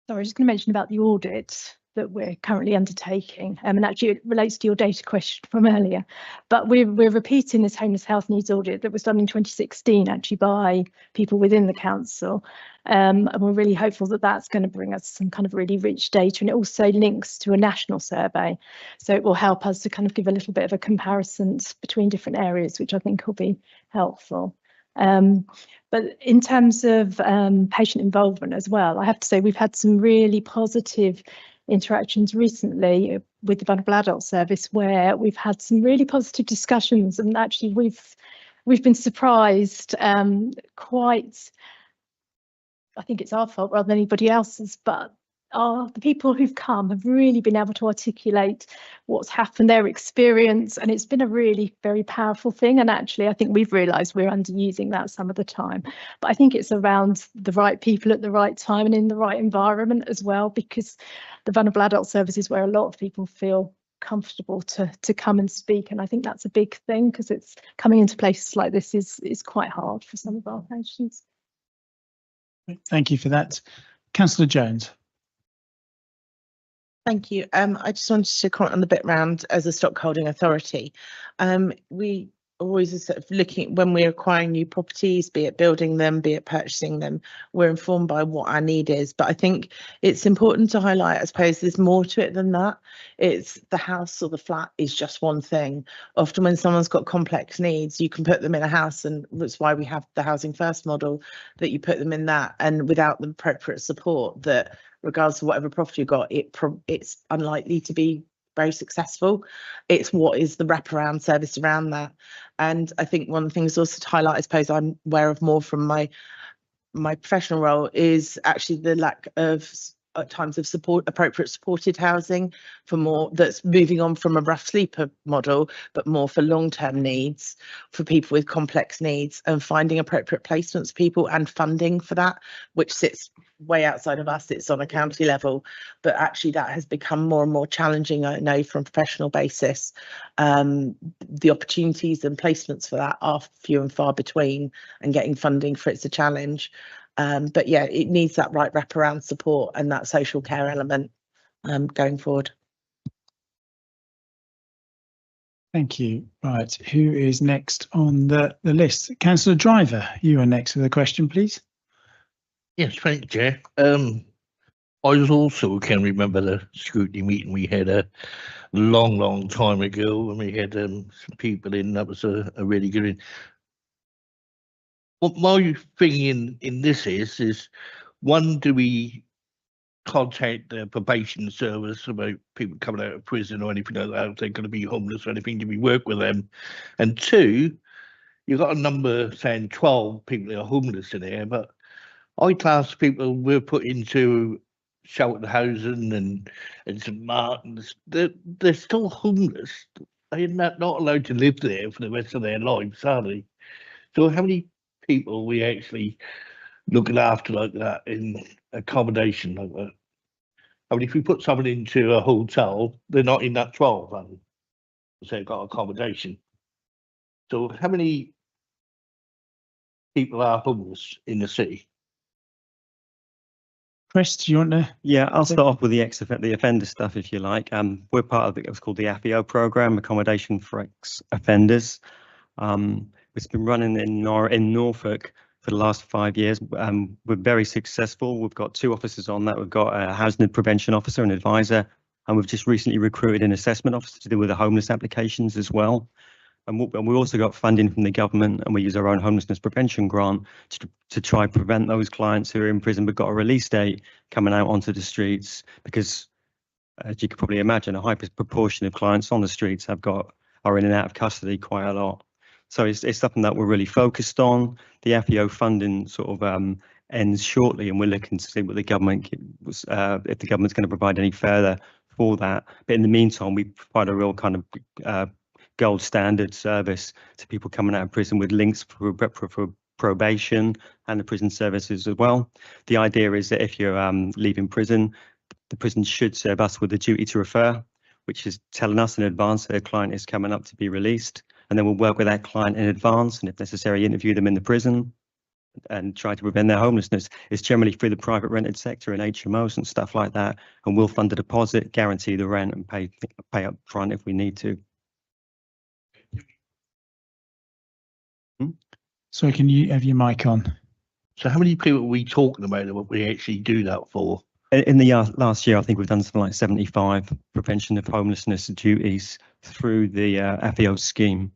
So I was just going to mention about the audit that we're currently undertaking, and actually it relates to your data question from earlier, but we're repeating this homeless health needs audit that was done in 2016 actually by people within the council, and we're really hopeful that that's going to bring us some kind of really rich data, and it also links to a national survey, so it will help us to kind of give a little bit of a comparison between different areas, which I think will be helpful. But in terms of patient involvement as well, I have to say we've had some really positive interactions recently with the Vulnerable Adult Service, where we've had some really positive discussions, and actually we've been surprised quite. I think it's our fault rather than anybody else's, but the people who've come have really been able to articulate what's happened, their experience, and it's been a really very powerful thing. And actually, I think we've realised we're underusing that some of the time. But I think it's around the right people at the right time and in the right environment as well, because the Vulnerable Adult Service is where a lot of people feel comfortable to come and speak. And I think that's a big thing, because it's coming into places like this is quite hard for some of our patients. Thank you for that. Councillor Jones. Thank you. I just wanted to comment on the bit round as a stockholding authority. We always are sort of looking when we're acquiring new properties, be it building them, be it purchasing them, we're informed by what our need is. But I think it's important to highlight, I suppose there's more to it than that. It's the house or the flat is just one thing. Often when someone's got complex needs, you can put them in a house, and that's why we have the Housing First model, that you put them in that, and without the appropriate support, that regardless of whatever property you got, it's unlikely to be very successful. It's what is the wraparound service around that. And I think one of the things also to highlight, I suppose I'm aware of more from my professional role, is actually the lack of at times of appropriate supported housing for more, that's moving on from a rough sleeper model, but more for long-term needs for people with complex needs, and finding appropriate placements for people and funding for that, which sits way outside of us. It's on a county level, but actually that has become more and more challenging, I know, from a professional basis. The opportunities and placements for that are few and far between, and getting funding for it's a challenge. But yeah, it needs that right wraparound support and that social care element going forward. Thank you. Right, who is next on the list? Councillor Driver, you are next with a question, please. Yes, thank you, Chair. I also can remember the scrutiny meeting we had a long time ago, when we had some people in. That was a really good one. What my thing in this is one, do we contact the probation service about people coming out of prison or anything like that, if they're going to be homeless or anything? Do we work with them? And two, you've got a number saying 12 people that are homeless in here, but I class people we're put into sheltered housing and St Martin's, they're still homeless. They're not allowed to live there for the rest of their lives, are they? So how many people we actually looking after like that in accommodation like that? I mean, if we put someone into a hotel, they're not in that 12, so they've got accommodation. So how many people are homeless in the city? Chris, do you want to? Yeah, I'll start off with the offender stuff, if you like. We're part of what's called the AFIO program, Accommodation for Ex-Offenders. It's been running in Norfolk for the last 5 years. We're very successful. We've got 2 officers on that. We've got a housing prevention officer and advisor, and we've just recently recruited an assessment officer to deal with the homeless applications as well. And we also got funding from the government, and we use our own homelessness prevention grant to try prevent those clients who are in prison but got a release date coming out onto the streets, because as you can probably imagine, a high proportion of clients on the streets are in and out of custody quite a lot. So it's something that we're really focused on. The AFIO funding sort of ends shortly, and we're looking to see what the government if the government's going to provide any further for that. But in the meantime, we provide a real kind of gold standard service to people coming out of prison with links for probation and the prison services as well. The idea is that if you're leaving prison, the prison should serve us with a duty to refer, which is telling us in advance that a client is coming up to be released, and then we'll work with that client in advance, and if necessary, interview them in the prison and try to prevent their homelessness. It's generally through the private rented sector and HMOs and stuff like that, and we'll fund the deposit, guarantee the rent, and pay up front if we need to. So can you have your mic on? So how many people are we talking about that we actually do that for? In the last year, I think we've done something like 75 prevention of homelessness duties through the AFIO scheme,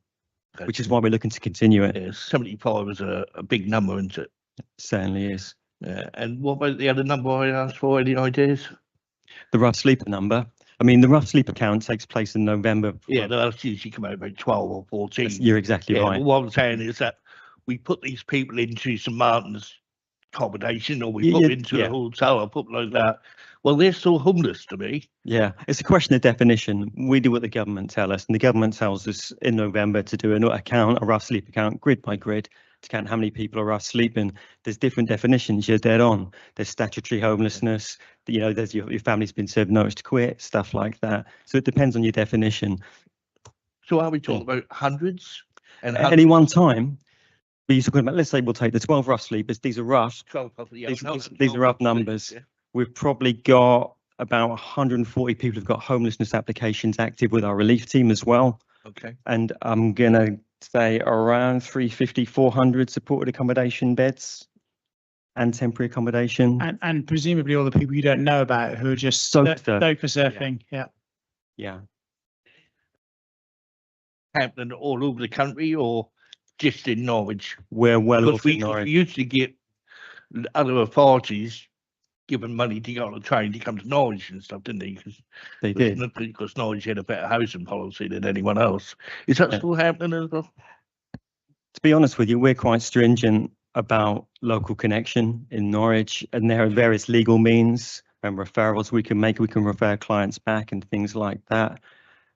which is why we're looking to continue it. Yeah, 75 is a big number, isn't it? It certainly is. And what about the other number I asked for? Any ideas? The rough sleeper number. I mean, the rough sleeper count takes place in November. Yeah, that's usually come out about 12 or 14. You're exactly right. What I'm saying is that we put these people into St Martin's accommodation, or we put them into a hotel or put like that. Well, they're still homeless to me. Yeah, it's a question of definition. We do what the government tell us, and the government tells us in November to do a rough sleep account, grid by grid, to count how many people are rough sleeping. There's different definitions. You're dead on. There's statutory homelessness. There's your family's been served notice to quit, stuff like that. So it depends on your definition. So are we talking about hundreds? And at any one time, you're talking about, let's say we'll take the 12 rough sleepers. These are rough. 12, these are rough numbers. Yeah. We've probably got about 140 people who've got homelessness applications active with our relief team as well. Okay. And I'm going to say around 350, 400 supported accommodation beds and temporary accommodation. And presumably all the people you don't know about who are just sofa surfing. Yeah. Happening all over the country or just in Norwich? We're well off in Norwich. We used to get other authorities given money to go on a train to come to Norwich and stuff, didn't they? Because they did. Because Norwich had a better housing policy than anyone else. Is that still happening as well? To be honest with you, we're quite stringent about local connection in Norwich, and there are various legal means and referrals we can make. We can refer clients back and things like that.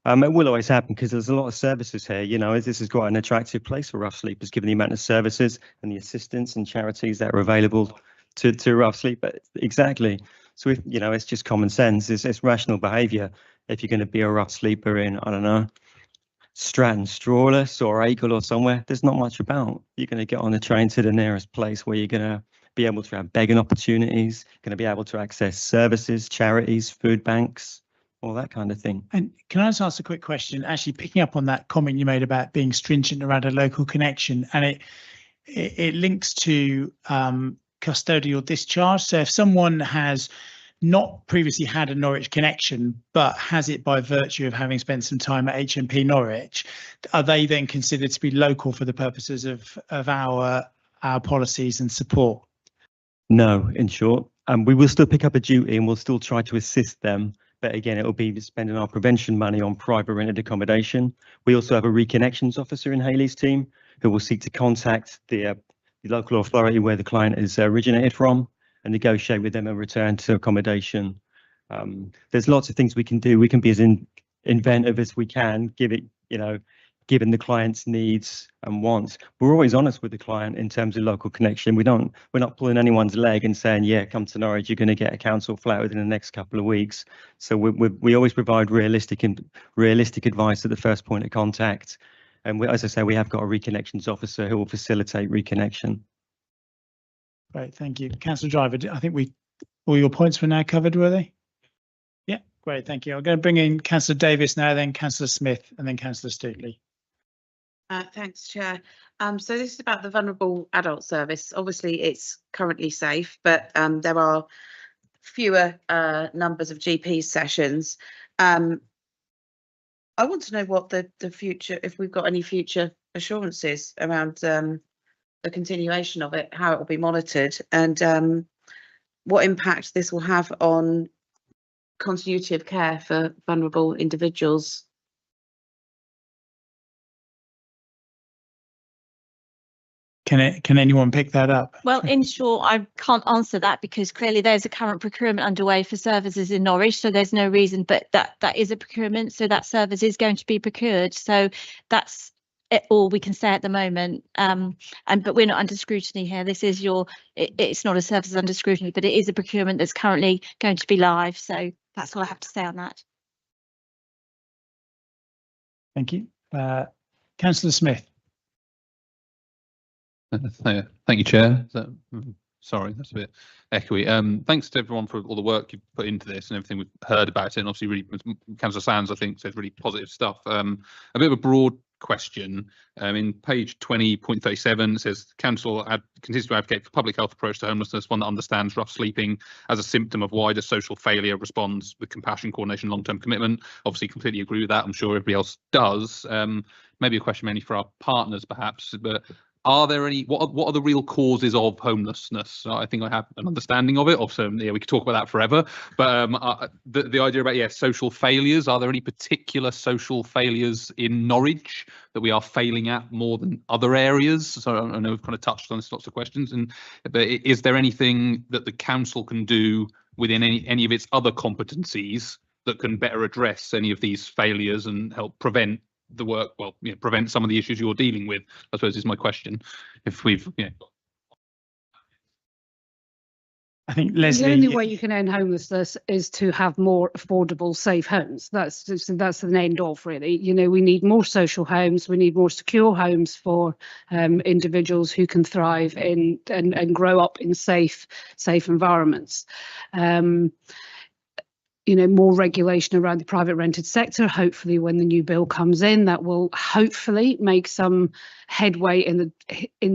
It will always happen because there's a lot of services here. This is quite an attractive place for rough sleepers, given the amount of services and the assistance and charities that are available to rough sleeper. Exactly. So it's just common sense. It's rational behaviour. If you're going to be a rough sleeper in, I don't know, Stratton, Strawless or Acle or somewhere, there's not much about. You're going to get on the train to the nearest place where you're going to be able to have begging opportunities, going to be able to access services, charities, food banks, all that kind of thing. And can I just ask a quick question? Actually, picking up on that comment you made about being stringent around a local connection, and it links to custodial discharge. So if someone has not previously had a Norwich connection, but has it by virtue of having spent some time at HMP Norwich, are they then considered to be local for the purposes of our policies and support? No, in short, we will still pick up a duty and we'll still try to assist them. But again, it will be spending our prevention money on private rented accommodation. We also have a reconnections officer in Hayley's team who will seek to contact the local authority where the client is originated from and negotiate with them a return to accommodation. There's lots of things we can do. We can be as inventive as we can, given the client's needs and wants. We're always honest with the client in terms of local connection. We're not pulling anyone's leg and saying, yeah, come to Norwich, you're going to get a council flat within the next couple of weeks. So we always provide realistic advice at the first point of contact. And as I say, we have got a reconnections officer who will facilitate reconnection. Right, thank you. Councillor Driver, I think we all your points were now covered, were they? Yeah, great, thank you. I'm going to bring in Councillor Davis now, then Councillor Smith, and then Councillor Stuteley. Thanks, Chair. So this is about the vulnerable adult service. Obviously, it's currently safe, but there are fewer numbers of GP sessions. I want to know what the future, if we've got any future assurances around the continuation of it, how it will be monitored, and what impact this will have on continuity of care for vulnerable individuals. Can anyone pick that up? Well, in short, I can't answer that because clearly there's a current procurement underway for services in Norwich, so there's no reason, but that is a procurement, so that service is going to be procured. So that's all we can say at the moment. But we're not under scrutiny here. This is it's not a service under scrutiny, but it is a procurement that's currently going to be live. So that's all I have to say on that. Thank you. Councillor Smith. Thank you, Chair. Sorry, that's a bit echoey. Thanks to everyone for all the work you've put into this and everything we've heard about it. And obviously, really, Councillor Sands, I think, said really positive stuff. A bit of a broad question. In page 20.37, it says Council continues to advocate for public health approach to homelessness, one that understands rough sleeping as a symptom of wider social failure, responds with compassion, coordination, long-term commitment. Obviously, completely agree with that. I'm sure everybody else does. Maybe a question mainly for our partners, perhaps, but are there any, what are the real causes of homelessness? I think I have an understanding of it. Also, yeah, we could talk about that forever. But the idea about, social failures, are there any particular social failures in Norwich that we are failing at more than other areas? So I know we've kind of touched on this, lots of questions. But is there anything that the council can do within any of its other competencies that can better address any of these failures and help prevent the work, prevent some of the issues you're dealing with, I suppose, is my question. If we've, I think, Leslie, the only way you can end homelessness is to have more affordable, safe homes. That's the end of, really. We need more social homes. We need more secure homes for individuals who can thrive in and grow up in safe environments. More regulation around the private rented sector. Hopefully, when the new bill comes in, that will hopefully make some headway in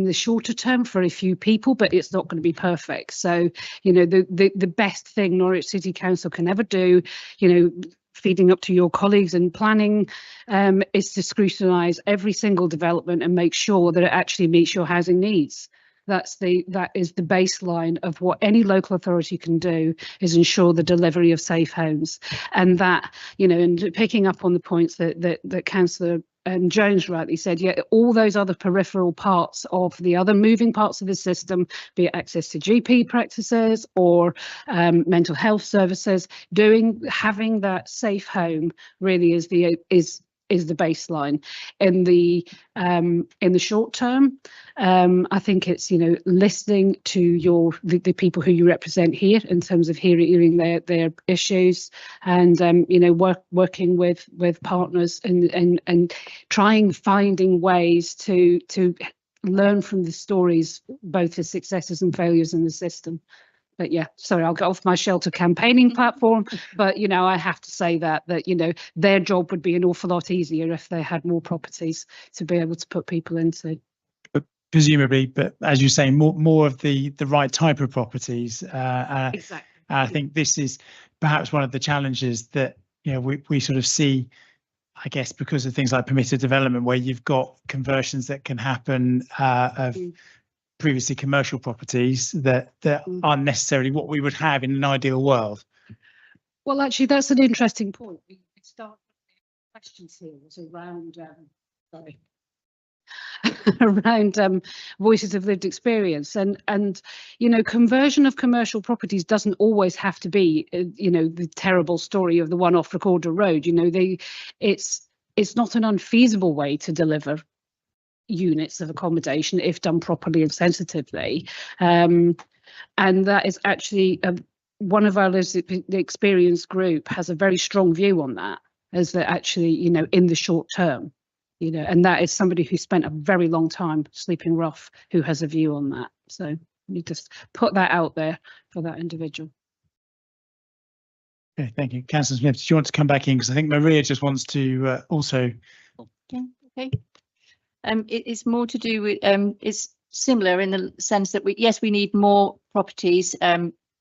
the shorter term for a few people, but it's not going to be perfect. So, the best thing Norwich City Council can ever do, feeding up to your colleagues in planning, is to scrutinise every single development and make sure that it actually meets your housing needs. That is the baseline of what any local authority can do, is ensure the delivery of safe homes. And that, and picking up on the points that Councillor Jones rightly said, all those other peripheral parts of the other moving parts of the system, be it access to GP practices or mental health services, having that safe home really is the baseline. In the short term, I think it's listening to the people who you represent here in terms of hearing their issues, and working with partners and finding ways to learn from the stories, both the successes and failures in the system. But sorry, I'll get off my shelter campaigning platform. But I have to say that their job would be an awful lot easier if they had more properties to be able to put people into. Presumably, but as you say, more of the right type of properties. Exactly. I think this is perhaps one of the challenges that we sort of see, I guess, because of things like permitted development, where you've got conversions that can happen of previously commercial properties that aren't necessarily what we would have in an ideal world. Well, actually, that's an interesting point. We start with questions here was around around voices of lived experience, and conversion of commercial properties doesn't always have to be the terrible story of the one off Recorder Road. It's not an unfeasible way to deliver units of accommodation if done properly and sensitively, and that is actually one of our lived experience group has a very strong view on that, as that actually in the short term, and that is somebody who spent a very long time sleeping rough who has a view on that. So you just put that out there for that individual. Okay, thank you. Councillor Smith, do you want to come back in? Because I think Maria just wants to also. Yeah, okay. It's more to do with, it's similar in the sense that we need more properties.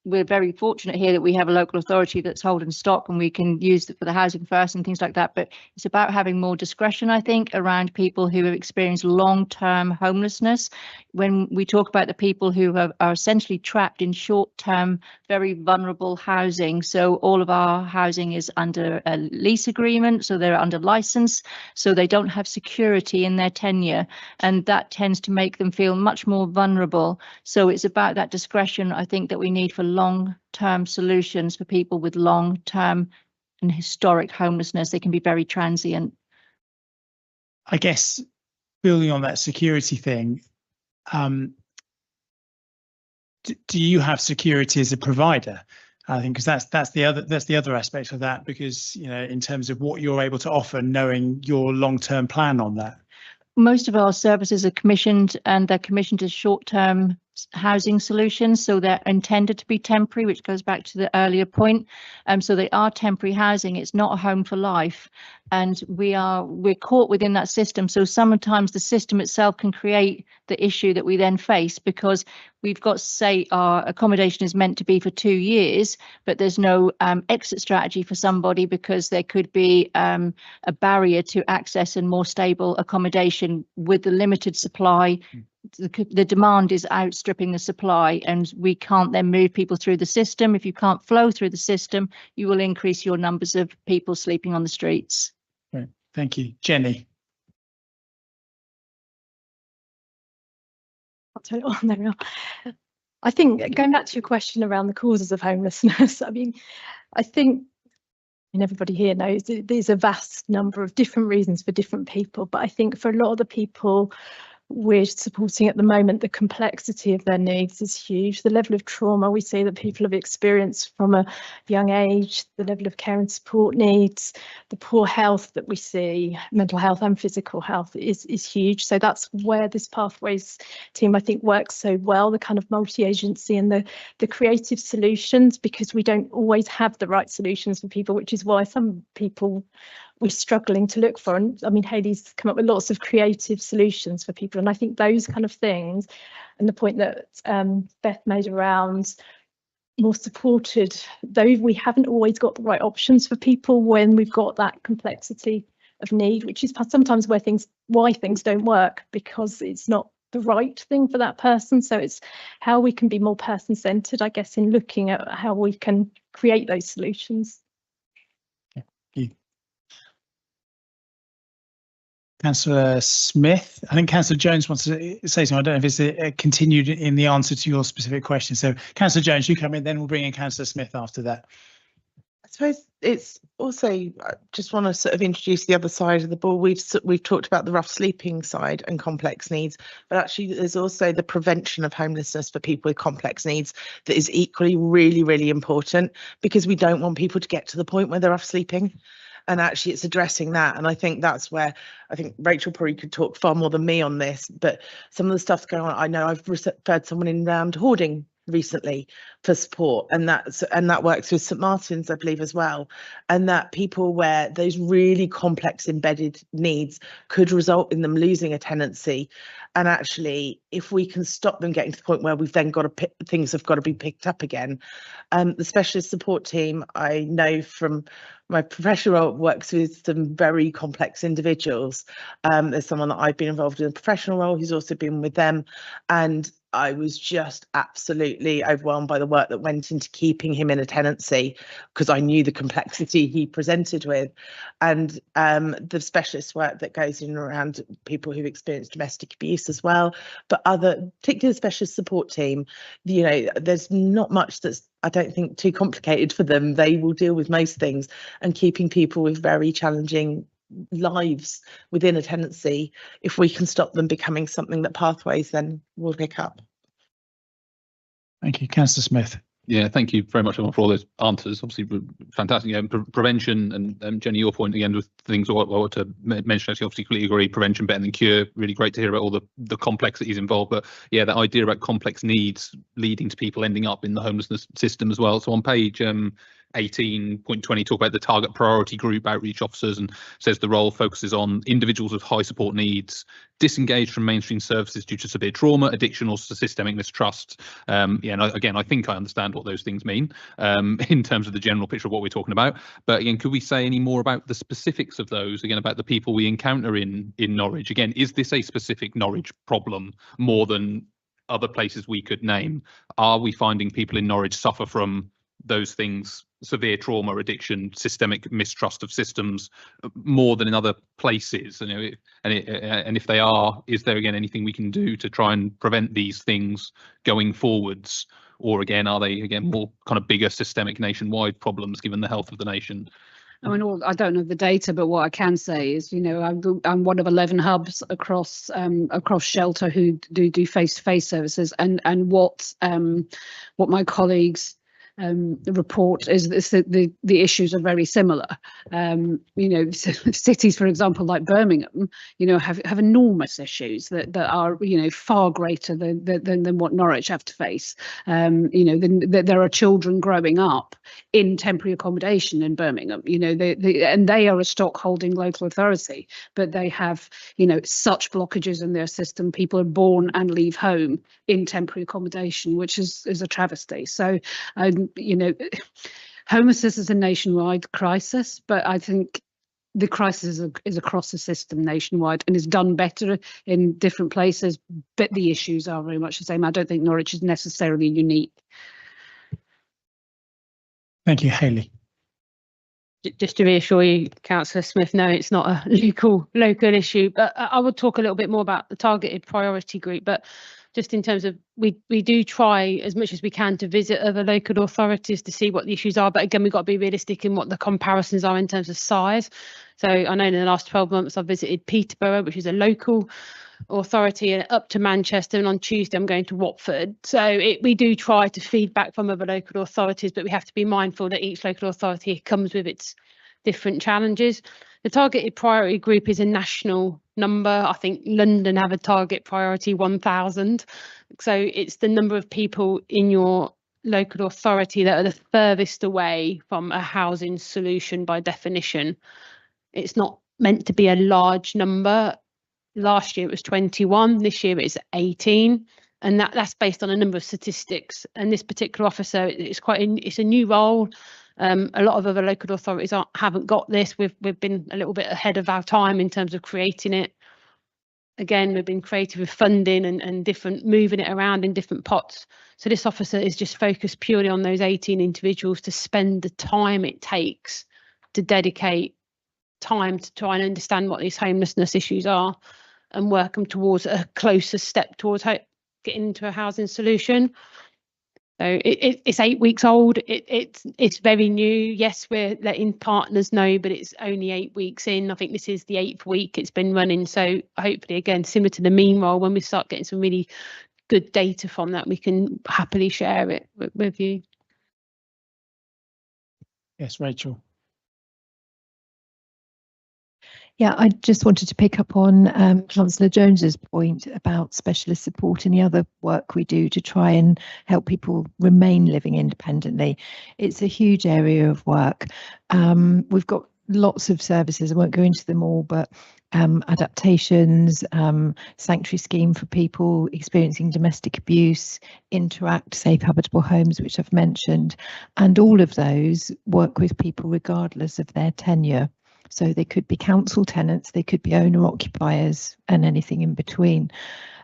We're very fortunate here that we have a local authority that's holding stock and we can use it for the housing first and things like that. But it's about having more discretion, I think, around people who have experienced long-term homelessness. When we talk about the people who are essentially trapped in short-term, very vulnerable housing. So all of our housing is under a lease agreement, so they're under license, so they don't have security in their tenure, and that tends to make them feel much more vulnerable. So it's about that discretion, I think, that we need for long-term solutions for people with long-term and historic homelessness. They can be very transient. I guess building on that security thing, do you have security as a provider? I think because that's the other aspect of that, because in terms of what you're able to offer, knowing your long-term plan on that. Most of our services are commissioned, and they're commissioned as short-term housing solutions, so they're intended to be temporary, which goes back to the earlier point. So they are temporary housing. It's not a home for life, and we're caught within that system. So sometimes the system itself can create the issue that we then face, because we've got, say, our accommodation is meant to be for 2 years, but there's no exit strategy for somebody because there could be a barrier to access and more stable accommodation with the limited supply. The demand is outstripping the supply, and we can't then move people through the system. If you can't flow through the system, you will increase your numbers of people sleeping on the streets. Right. Thank you. Jenny. I'll turn it on there now. I think going back to your question around the causes of homelessness, I mean, I think, and everybody here knows there's a vast number of different reasons for different people, but I think for a lot of the people we're supporting at the moment, the complexity of their needs is huge. The level of trauma we see that people have experienced from a young age, the level of care and support needs, the poor health that we see, mental health and physical health is huge. So that's where this Pathways team, I think, works so well, the kind of multi-agency and the creative solutions, because we don't always have the right solutions for people, which is why some people we're struggling to look for. And I mean, Hayley's come up with lots of creative solutions for people. And I think those kind of things, and the point that Beth made around more supported, though we haven't always got the right options for people when we've got that complexity of need, which is sometimes why things don't work, because it's not the right thing for that person. So it's how we can be more person-centered, I guess, in looking at how we can create those solutions. Thank you. Councillor Smith, I think Councillor Jones wants to say something. I don't know if it's continued in the answer to your specific question. So Councillor Jones, you come in, then we'll bring in Councillor Smith after that. I suppose it's also, I just want to sort of introduce the other side of the ball. We've talked about the rough sleeping side and complex needs, but actually there's also the prevention of homelessness for people with complex needs that is equally really, really important, because we don't want people to get to the point where they're rough sleeping. And actually it's addressing that. And I think that's where I think Rachel probably could talk far more than me on this, but some of the stuff's going on. I know I've referred someone in around hoarding recently for support, and that works with St Martin's, I believe, as well, and that people where those really complex embedded needs could result in them losing a tenancy. And actually, if we can stop them getting to the point where we've then got to things have got to be picked up again, the specialist support team, I know from my professional role, works with some very complex individuals. There's someone that I've been involved in a professional role who's also been with them, and I was just absolutely overwhelmed by the work that went into keeping him in a tenancy, because I knew the complexity he presented with, and the specialist work that goes in around people who've experienced domestic abuse as well. But particularly the specialist support team, you know, there's not much that's, I don't think, too complicated for them. They will deal with most things, and keeping people with very challenging lives within a tenancy, if we can stop them becoming something that Pathways then will pick up. Thank you. Councillor Smith. Yeah, thank you very much for all those answers. Obviously, fantastic. Yeah, prevention and Jenny, your point again with things I want to mention. Actually, obviously, completely agree. Prevention better than cure. Really great to hear about all the complexities involved. But yeah, that idea about complex needs leading to people ending up in the homelessness system as well. So on page 18.20 talk about the target priority group outreach officers, and says the role focuses on individuals with high support needs, disengaged from mainstream services due to severe trauma, addiction, or systemic mistrust. And again, I think I understand what those things mean in terms of the general picture of what we're talking about. But again, could we say any more about the specifics of those, again, about the people we encounter in Norwich? Again, is this a specific Norwich problem more than other places we could name? Are we finding people in Norwich suffer from those things, severe trauma, addiction, systemic mistrust of systems, more than in other places? And if they are, is there again anything we can do to try and prevent these things going forwards? Or again, are they again more kind of bigger systemic nationwide problems given the health of the nation? I mean, I don't know the data, but what I can say is, I'm one of 11 hubs across shelter who do face-to-face services, and what my colleagues report is that the issues are very similar. Cities, for example, like Birmingham, have enormous issues that are far greater than what Norwich have to face. There are children growing up in temporary accommodation in Birmingham, and they are a stock-holding local authority, but they have such blockages in their system. People are born and leave home in temporary accommodation, which is a travesty. So homelessness is a nationwide crisis, but I think the crisis is across the system nationwide and is done better in different places, but the issues are very much the same. I don't think Norwich is necessarily unique. Thank you, Hayley. Just to reassure you, Councillor Smith, no, it's not a local issue, but I will talk a little bit more about the targeted priority group. But just in terms of, we do try as much as we can to visit other local authorities to see what the issues are. But again, we've got to be realistic in what the comparisons are in terms of size. So I know in the last 12 months, I've visited Peterborough, which is a local authority, and up to Manchester, and on Tuesday I'm going to Watford. So we do try to feed back from other local authorities, but we have to be mindful that each local authority comes with its different challenges. The targeted priority group is a national number. I think London have a target priority 1,000. So it's the number of people in your local authority that are the furthest away from a housing solution by definition. It's not meant to be a large number. Last year it was 21, this year it's 18, and that's based on a number of statistics. And this particular officer, it's a new role. A lot of other local authorities haven't got this. We've been a little bit ahead of our time in terms of creating it. Again, we've been creative with funding and different, moving it around in different pots. So this officer is just focused purely on those 18 individuals to spend the time it takes to dedicate time to try and understand what these homelessness issues are and work them towards a closer step towards getting into a housing solution. So it's 8 weeks old. It's very new. Yes, we're letting partners know, but it's only 8 weeks in. I think this is the 8th week it's been running. So hopefully, again, similar to the meme role, when we start getting some really good data from that, we can happily share it with you. Yes, Rachel. Yeah, I just wanted to pick up on Councillor Jones's point about specialist support and the other work we do to try and help people remain living independently. It's a huge area of work. We've got lots of services, I won't go into them all, but adaptations, sanctuary scheme for people experiencing domestic abuse, Interact, safe habitable homes, which I've mentioned, and all of those work with people regardless of their tenure. So they could be council tenants, they could be owner occupiers, and anything in between.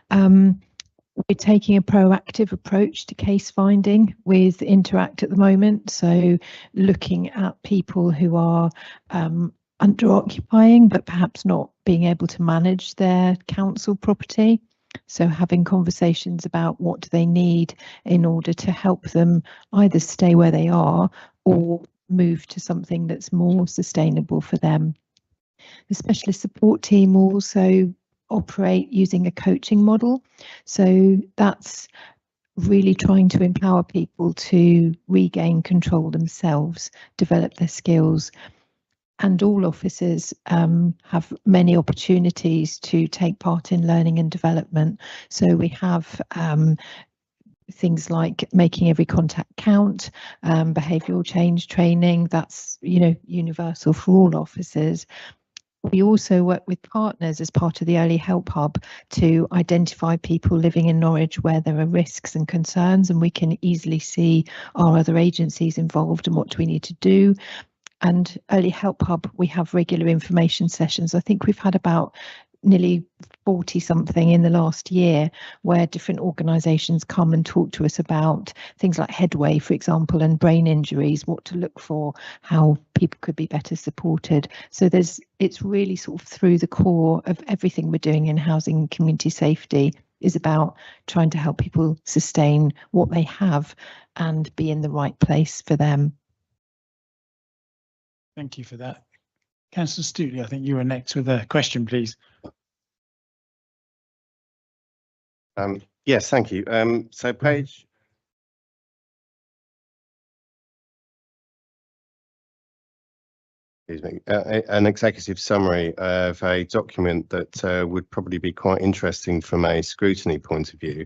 We're taking a proactive approach to case finding with Interact at the moment. So looking at people who are under occupying, but perhaps not being able to manage their council property. So having conversations about what do they need in order to help them either stay where they are or move to something that's more sustainable for them. The specialist support team will also operate using a coaching model. So that's really trying to empower people to regain control themselves, develop their skills. And all officers have many opportunities to take part in learning and development. So we have things like making every contact count, behavioural change training, that's, you know, universal for all officers. We also work with partners as part of the Early Help Hub to identify people living in Norwich where there are risks and concerns, and we can easily see, are other agencies involved and what do we need to do? And Early Help Hub, we have regular information sessions. I think we've had about nearly 40 something in the last year, where different organisations come and talk to us about things like headway, for example, and brain injuries, what to look for, how people could be better supported. So it's really sort of through the core of everything we're doing in housing and community safety is about trying to help people sustain what they have and be in the right place for them. Thank you for that. Councillor Stutley, I think you were next with a question, please. Yes, thank you. So page. Excuse me, an executive summary of a document that would probably be quite interesting from a scrutiny point of view.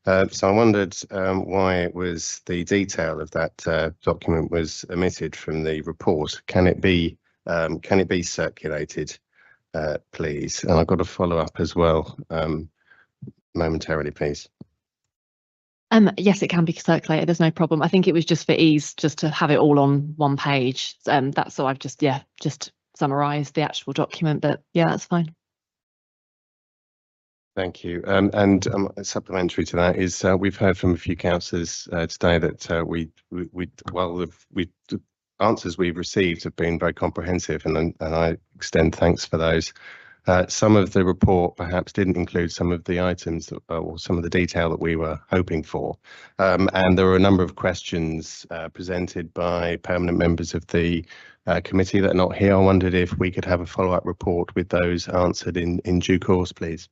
So I wondered why it was the detail of that document was omitted from the report. Can it be circulated, please? And I've got a follow up as well momentarily, please. Yes, it can be circulated. There's no problem. I think it was just for ease, just to have it all on one page. That's so I've just summarised the actual document. But yeah, that's fine. Thank you. And supplementary to that is we've heard from a few councillors today that the answers we've received have been very comprehensive, and I extend thanks for those. Some of the report perhaps didn't include some of the items or some of the detail that we were hoping for. And there were a number of questions presented by permanent members of the committee that are not here. I wondered if we could have a follow-up report with those answered in due course, please.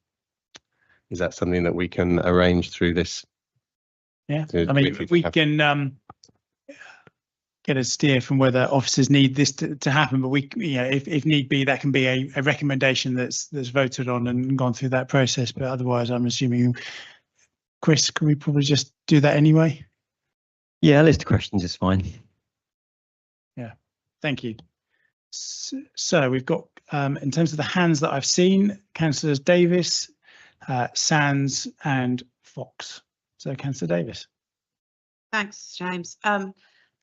Is that something that we can arrange through this? Yeah, I mean, we can get a steer from whether officers need this to happen, but we, you know, if need be, that can be a recommendation that's voted on and gone through that process. But otherwise, I'm assuming, Chris, can we probably just do that anyway? Yeah, a list of questions is fine. Yeah, thank you. So we've got, in terms of the hands that I've seen, Councillors Davis, Sands and Fox. So Councillor Davis. Thanks, James.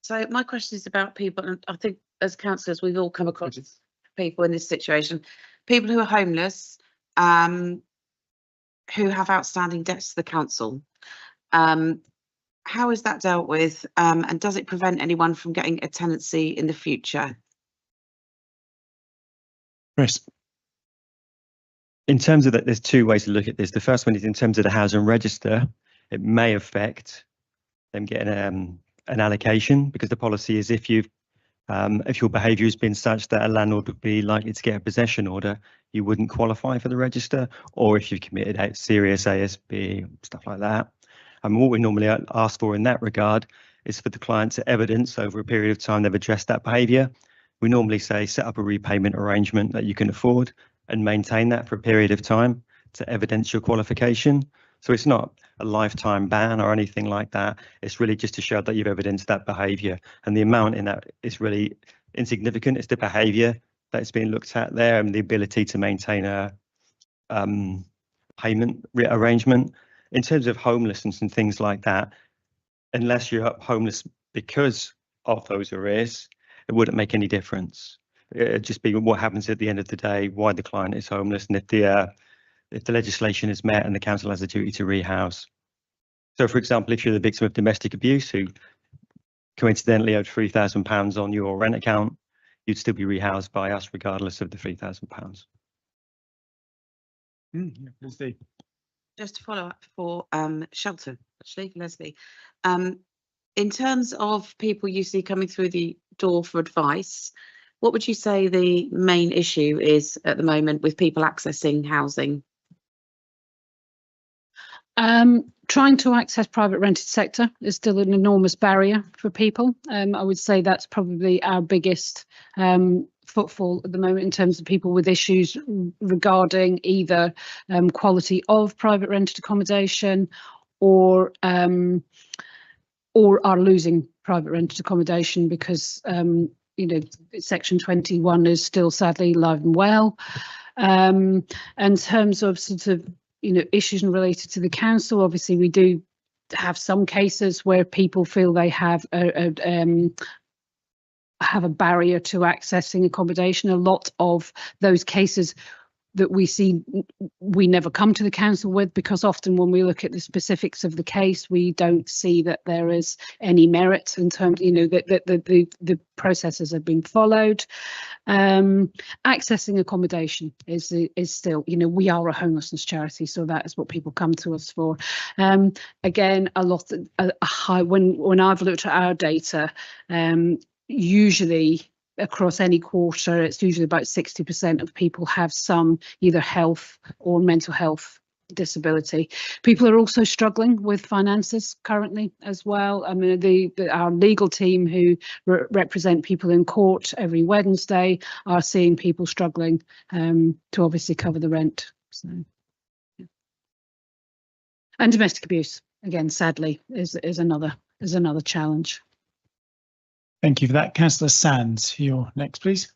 So my question is about people, and I think as councillors we've all come across people in this situation, people who are homeless, who have outstanding debts to the council. How is that dealt with, and does it prevent anyone from getting a tenancy in the future? Chris. In terms of that, there's two ways to look at this. The first one is in terms of the housing register. It may affect them getting an allocation, because the policy is if your behaviour has been such that a landlord would be likely to get a possession order, you wouldn't qualify for the register, or if you've committed a serious ASB, stuff like that. And what we normally ask for in that regard is for the client to evidence over a period of time they've addressed that behaviour. We normally say set up a repayment arrangement that you can afford and maintain that for a period of time to evidence your qualification. So it's not a lifetime ban or anything like that. It's really just to show that you've evidenced that behaviour, and the amount in that is really insignificant. It's the behaviour that's being looked at there and the ability to maintain a payment arrangement. In terms of homelessness and things like that, unless you're homeless because of those arrears, it wouldn't make any difference. It'd just be what happens at the end of the day, why the client is homeless, and if the legislation is met and the council has a duty to rehouse. So, for example, if you're the victim of domestic abuse who coincidentally owed £3,000 on your rent account, you'd still be rehoused by us regardless of the £3,000. Just to follow up for shelter, actually, Leslie. In terms of people you see coming through the door for advice, what would you say the main issue is at the moment with people accessing housing? Trying to access private rented sector is still an enormous barrier for people. I would say that's probably our biggest footfall at the moment in terms of people with issues regarding either quality of private rented accommodation or are losing private rented accommodation because Section 21 is still sadly alive and well. In terms of sort of issues related to the council, obviously we do have some cases where people feel they have a barrier to accessing accommodation. A lot of those cases that we see, we never come to the council with, because often when we look at the specifics of the case, we don't see that there is any merit in terms, that the processes have been followed. Accessing accommodation is still, we are a homelessness charity, so that is what people come to us for. Again, a high, when I've looked at our data, usually across any quarter, it's usually about 60% of people have some either health or mental health disability. People are also struggling with finances currently as well. I mean, our legal team who represent people in court every Wednesday are seeing people struggling to obviously cover the rent. So, yeah. And domestic abuse, again, sadly, is another challenge. Thank you for that. Councillor Sands, you're next, please.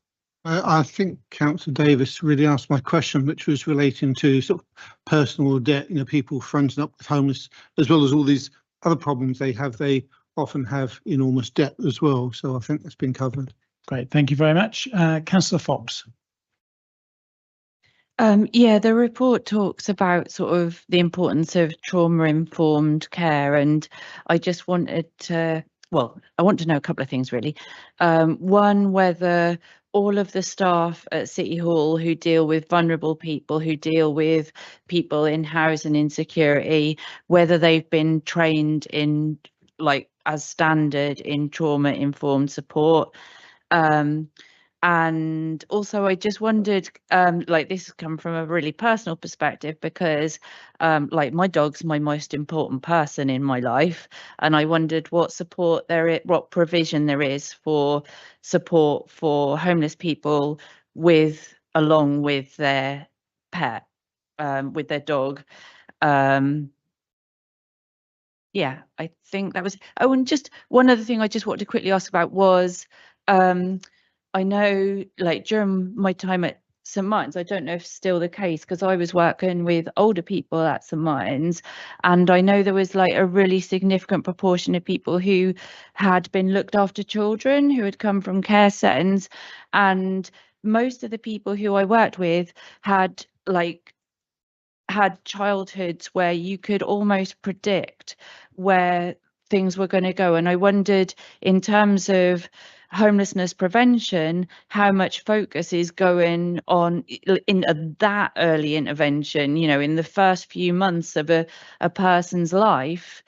I think Councillor Davis really asked my question, which was relating to sort of personal debt, people fronting up with homeless, as well as all these other problems they have. They often have enormous debt as well. So I think that's been covered. Great, thank you very much. Councillor Fox. Yeah, the report talks about sort of the importance of trauma-informed care, and I just wanted to, I want to know a couple of things really. One, whether all of the staff at City Hall who deal with vulnerable people, who deal with people in housing insecurity, whether they've been trained in, as standard in trauma-informed support. And also, I just wondered, this has come from a really personal perspective, because my dog's my most important person in my life, and I wondered what support what provision there is for support for homeless people along with their pet, with their dog. Yeah, I think that was. Oh, and just one other thing I just wanted to quickly ask about was, I know, during my time at St Martin's, I don't know if it's still the case, because I was working with older people at St Martin's, and I know there was a really significant proportion of people who had been looked after children who had come from care settings, and most of the people who I worked with had childhoods where you could almost predict where things were going to go. And I wondered, in terms of homelessness prevention, how much focus is going on in that early intervention, in the first few months of a person's life.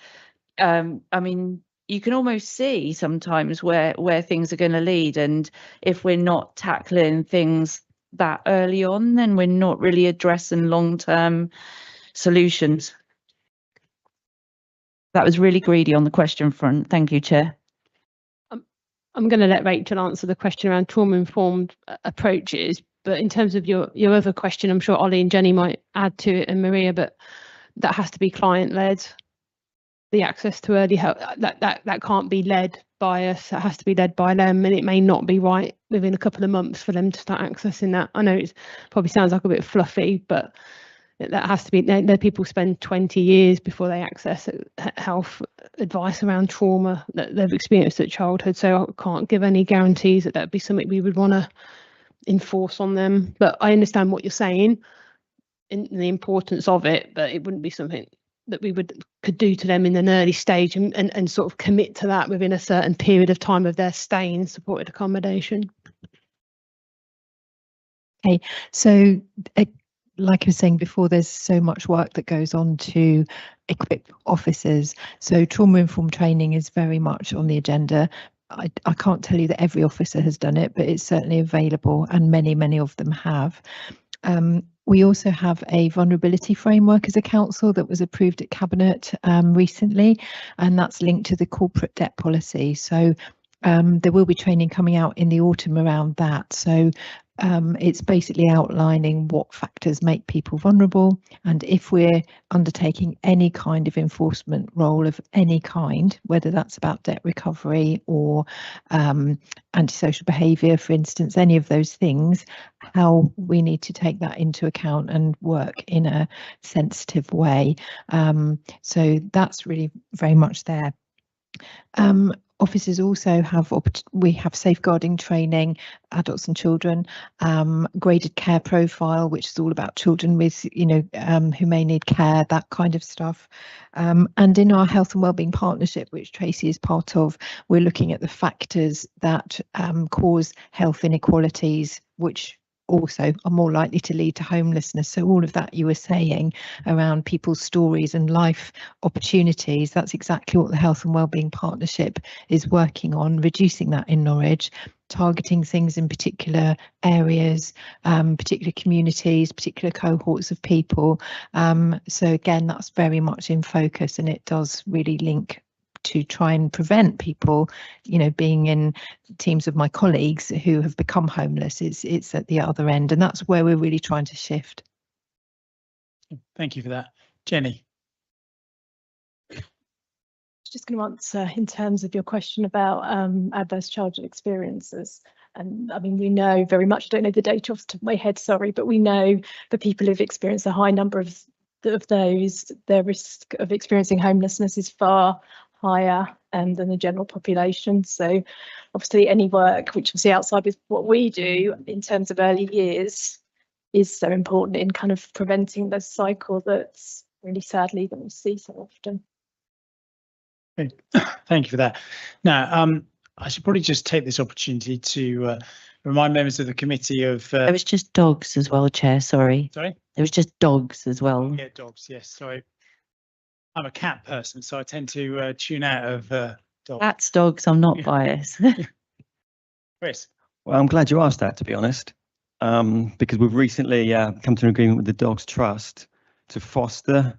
I mean, you can almost see sometimes where things are going to lead, and if we're not tackling things that early on, then we're not really addressing long-term solutions. That was really greedy on the question front. Thank you, Chair. I'm going to let Rachel answer the question around trauma-informed approaches, but in terms of your other question, I'm sure Ollie and Jenny might add to it, and Maria, but that has to be client-led. The access to early help, that can't be led by us. It has to be led by them, and it may not be right within a couple of months for them to start accessing that. I know it probably sounds like a bit fluffy, but that has to be. People spend 20 years before they access health advice around trauma that they've experienced at childhood. So I can't give any guarantees that that'd be something we would want to enforce on them. But I understand what you're saying and the importance of it, but it wouldn't be something that we could do to them in an early stage and sort of commit to that within a certain period of time of their stay in supported accommodation. Okay, so like I was saying before, there's so much work that goes on to equip officers. So trauma-informed training is very much on the agenda. I can't tell you that every officer has done it, but it's certainly available, and many of them have. We also have a vulnerability framework as a council that was approved at Cabinet recently, and that's linked to the corporate debt policy. So there will be training coming out in the autumn around that. So it's basically outlining what factors make people vulnerable, and if we're undertaking any kind of enforcement role of any kind, whether that's about debt recovery or antisocial behaviour, for instance, any of those things, how we need to take that into account and work in a sensitive way. So that's really very much there. Officers also have we have safeguarding training, adults and children, graded care profile, which is all about children with, who may need care, that kind of stuff. And in our health and wellbeing partnership, which Tracy is part of, we're looking at the factors that cause health inequalities, which also are more likely to lead to homelessness. So all of that you were saying around people's stories and life opportunities, that's exactly what the Health and Wellbeing Partnership is working on, reducing that in Norwich, targeting things in particular areas, particular communities, particular cohorts of people. So again, that's very much in focus, and it does really link to try and prevent people, being in teams of my colleagues who have become homeless. It's at the other end, and that's where we're really trying to shift. Thank you for that. Jenny. Just going to answer in terms of your question about adverse childhood experiences. And I mean, we know very much, I don't know the data off the top of my head, sorry, but we know the people who've experienced a high number of those, their risk of experiencing homelessness is far higher than the general population. So obviously any work which obviously outside with what we do in terms of early years is so important in kind of preventing the cycle that's really sadly that we see so often. Thank you for that. Now, I should probably just take this opportunity to remind members of the committee of... There was just dogs as well, Chair, sorry. Sorry? There was just dogs as well. Yeah, dogs, yes, sorry. I'm a cat person, so I tend to tune out of dogs. That's dogs, I'm not biased. Chris? Well, I'm glad you asked that, to be honest, because we've recently come to an agreement with the Dogs Trust to foster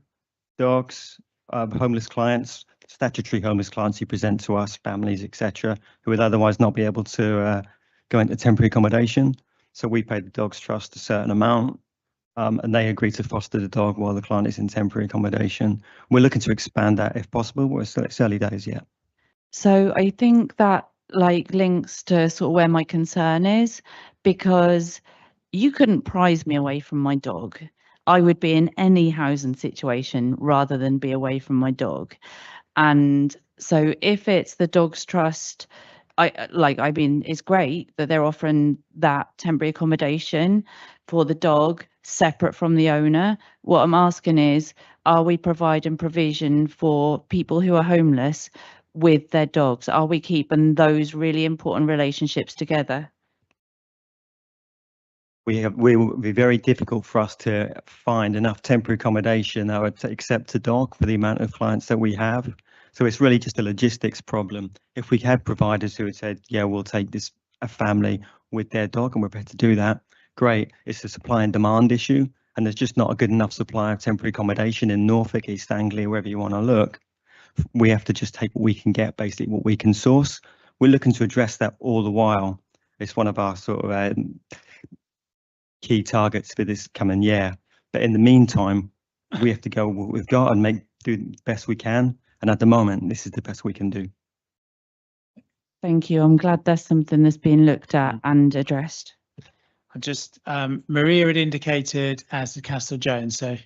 dogs, homeless clients, statutory homeless clients who present to us, families, etc., who would otherwise not be able to go into temporary accommodation. So we pay the Dogs Trust a certain amount, and they agree to foster the dog while the client is in temporary accommodation. We're looking to expand that if possible. We're still it's early days yet. So I think that links to sort of where my concern is, because you couldn't prize me away from my dog. I would be in any housing situation rather than be away from my dog. And so if it's the Dogs Trust, I mean, it's great that they're offering that temporary accommodation for the dog separate from the owner. What I'm asking is, are we providing provision for people who are homeless with their dogs? Are we keeping those really important relationships together? It will be very difficult for us to find enough temporary accommodation that would accept a dog for the amount of clients that we have. So it's really just a logistics problem. If we had providers who had said, yeah, we'll take a family with their dog and we're prepared to do that, great. It's a supply and demand issue, and there's just not a good enough supply of temporary accommodation in Norfolk, East Anglia, wherever you want to look. We have to just take what we can get, basically what we can source. We're looking to address that all the while. It's one of our sort of key targets for this coming year. But in the meantime, we have to go with what we've got and do the best we can. And at the moment, this is the best we can do. Thank you. I'm glad there's something that's being looked at and addressed. I just, Maria had indicated, as did Councillor Jones, so.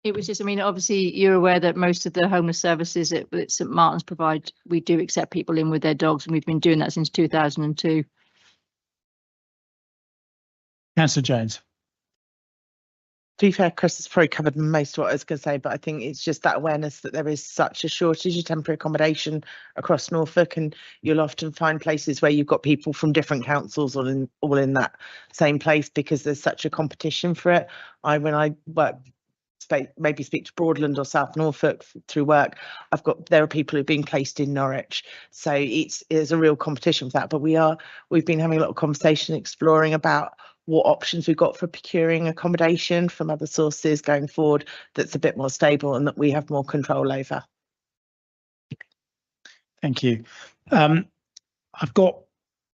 It was just, I mean, obviously you're aware that most of the homeless services at St Martin's provide, we do accept people in with their dogs, and we've been doing that since 2002. Councillor Jones. To be fair, Chris has probably covered most of what I was going to say, but I think it's just that awareness that there is such a shortage of temporary accommodation across Norfolk, and you'll often find places where you've got people from different councils all in that same place because there's such a competition for it. When I work, maybe speak to Broadland or South Norfolk through work, there are people who've been placed in Norwich, so there's a real competition for that. But we've been having a lot of conversation exploring about what options we've got for procuring accommodation from other sources going forward that's a bit more stable and that we have more control over. Thank you. I've got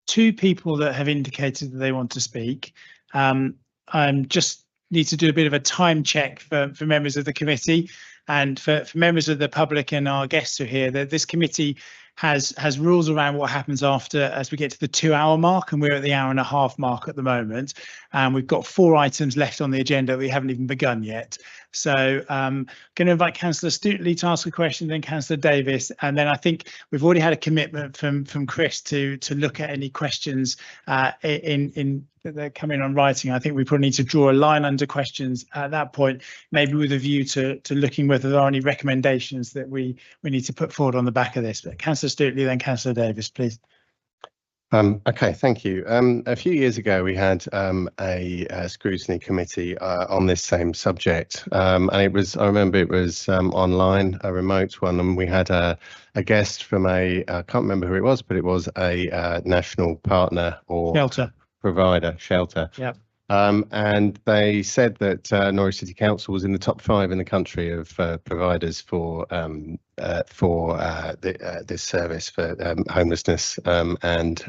two people that have indicated that they want to speak. I just need to do a bit of a time check for members of the committee and for members of the public and our guests who are here. That this committee has rules around what happens after, as we get to the 2-hour mark, and we're at the 1.5 hour mark at the moment. And we've got 4 items left on the agenda we haven't even begun yet. So going to invite Councillor Stutely to ask a question, then Councillor Davis, and then I think we've already had a commitment from Chris to look at any questions in that come in on writing. I think we probably need to draw a line under questions at that point, maybe with a view to looking whether there are any recommendations that we need to put forward on the back of this. But Councillor Stutely, then Councillor Davis, please. Okay, thank you. A few years ago, we had a scrutiny committee on this same subject, and I remember it was online, a remote one, and we had a guest from I can't remember who it was, but it was a national partner or shelter provider, Yeah. And they said that Norwich City Council was in the top 5 in the country of providers for this service for homelessness and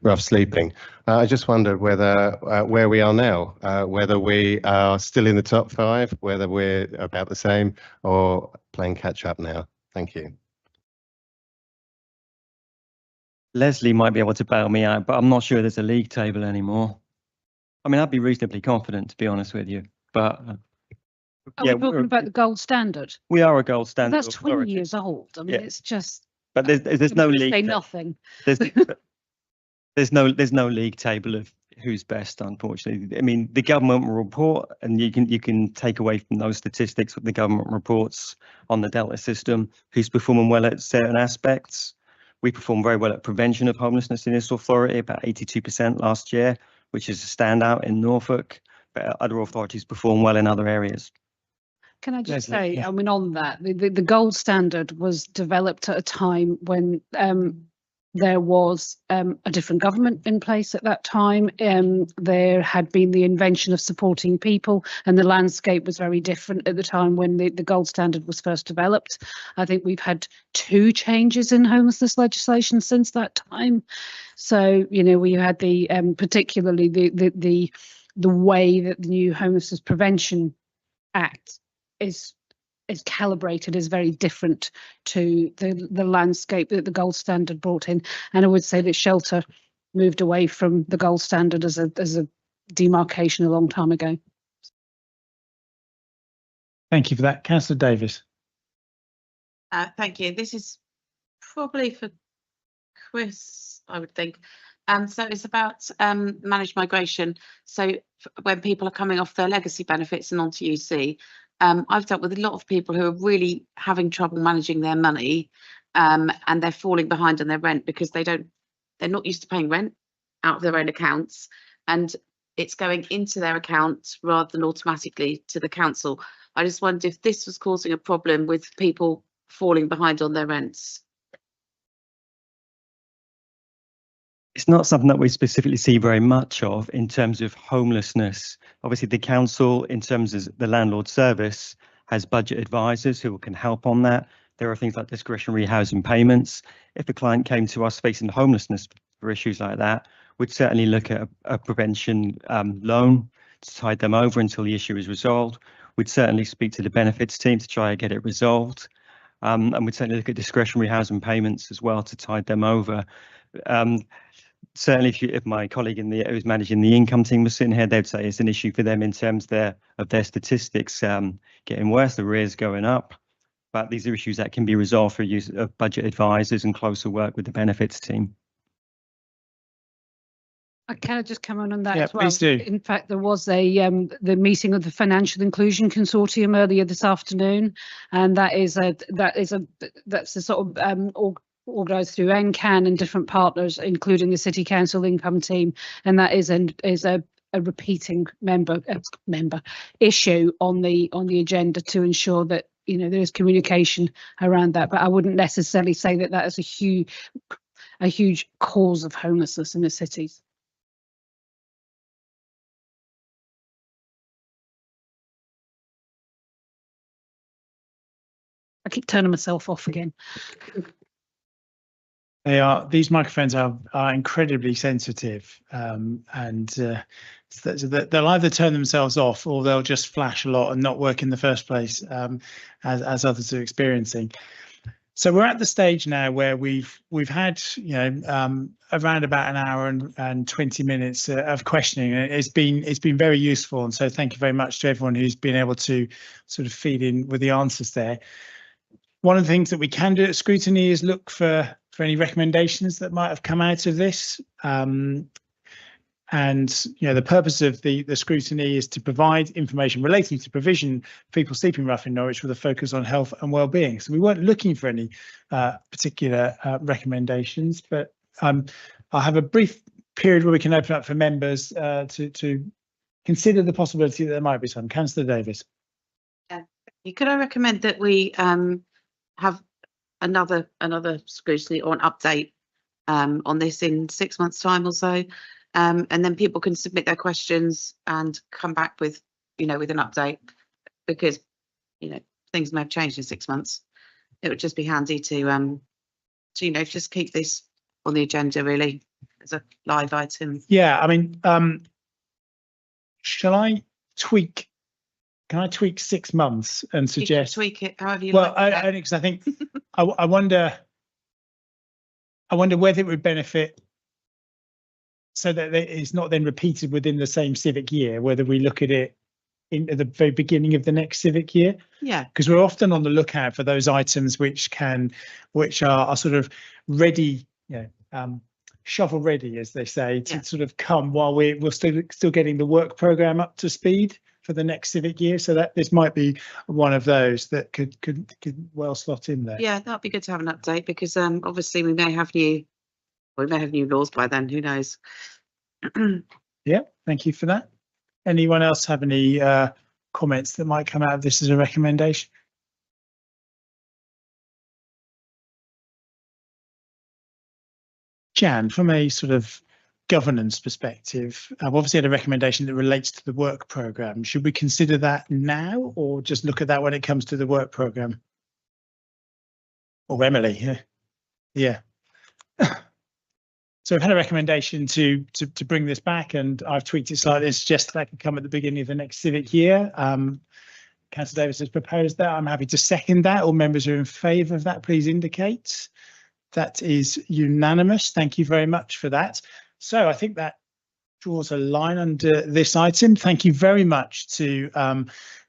rough sleeping. I just wondered whether where we are now, whether we are still in the top 5, whether we're about the same, or playing catch up now. Thank you. Leslie might be able to bail me out, but I'm not sure there's a league table anymore. I mean, I'd be reasonably confident, to be honest with you, but are we talking about the gold standard? We are a gold standard. Well, that's 20 years old. I mean, it's just. But there's no league. Say nothing. There's no league table of who's best, unfortunately. I mean, the government report, and you can take away from those statistics of the government reports on the Delta system who's performing well at certain aspects. We perform very well at prevention of homelessness in this authority, about 82% last year, which is a standout in Norfolk, but other authorities perform well in other areas. Can I just say, I mean, on that, the gold standard was developed at a time when there was a different government in place at that time. There had been the invention of supporting people, and the landscape was very different at the time when the gold standard was first developed. I think we've had 2 changes in homelessness legislation since that time. So, you know, we had the particularly the way that the new Homelessness Prevention Act is calibrated is very different to the landscape that the gold standard brought in. And I would say that shelter moved away from the gold standard as a demarcation a long time ago. Thank you for that. Councillor Davis. Thank you. This is probably for Chris, I would think. So it's about managed migration. So when people are coming off their legacy benefits and onto UC, I've dealt with a lot of people who are really having trouble managing their money, and they're falling behind on their rent because they're not used to paying rent out of their own accounts, and it's going into their account rather than automatically to the council. I just wondered if this was causing a problem with people falling behind on their rents. It's not something that we specifically see very much of in terms of homelessness. Obviously, the council, in terms of the landlord service, has budget advisors who can help on that. There are things like discretionary housing payments. If a client came to us facing homelessness for issues like that, we'd certainly look at a prevention loan to tide them over until the issue is resolved. We'd certainly speak to the benefits team to try and get it resolved. And we'd certainly look at discretionary housing payments as well to tide them over. Certainly, if my colleague who's managing the income team was sitting here, they'd say it's an issue for them in terms of their statistics getting worse, the arrears going up. But these are issues that can be resolved through use of budget advisors and closer work with the benefits team. Can I just come on that as well? Please do. In fact, there was the meeting of the Financial Inclusion Consortium earlier this afternoon, and that's a sort of organised through NCAN and different partners, including the City Council Income Team, and that is a repeating member issue on the agenda to ensure that, you know, there is communication around that. But I wouldn't necessarily say that that is a huge cause of homelessness in the cities. I keep turning myself off again. These microphones are incredibly sensitive, and so they'll either turn themselves off or they'll just flash a lot and not work in the first place, as others are experiencing. So we're at the stage now where we've had around about an hour and 20 minutes of questioning. It's been very useful, and so thank you very much to everyone who's been able to sort of feed in with the answers there. One of the things that we can do at Scrutiny is look for any recommendations that might have come out of this. And the purpose of the scrutiny is to provide information relating to provision for people sleeping rough in Norwich with a focus on health and well-being. So we weren't looking for any particular recommendations, but I'll have a brief period where we can open up for members to consider the possibility that there might be some. Councillor Davis. Could I recommend that we have another scrutiny or an update on this in 6 months' time or so? And then people can submit their questions and come back with, with an update, because, things may have changed in 6 months. It would just be handy to just keep this on the agenda really as a live item. Yeah, I mean, shall I tweak? Can I tweak 6 months and suggest? You can tweak it however you like. Well, because I think I wonder whether it would benefit, so that it's not then repeated within the same civic year, whether we look at it at the very beginning of the next civic year. Yeah. Because we're often on the lookout for those items which are sort of ready, shovel ready, as they say, to sort of come while we're still getting the work programme up to speed for the next civic year. So that this might be one of those that could well slot in there. Yeah, that'd be good to have an update, because obviously we may have new laws by then, who knows. Yeah, thank you for that. Anyone else have any comments that might come out of this as a recommendation? Jan, from a sort of governance perspective, I've obviously had a recommendation that relates to the work programme. Should we consider that now, or just look at that when it comes to the work programme? Or Emily, yeah. So I've had a recommendation to bring this back, and I've tweaked it slightly and suggested that can come at the beginning of the next civic year. Councillor Davis has proposed that. I'm happy to second that. All members who are in favour of that, please indicate. That is unanimous. Thank you very much for that. So I think that draws a line under this item. Thank you very much to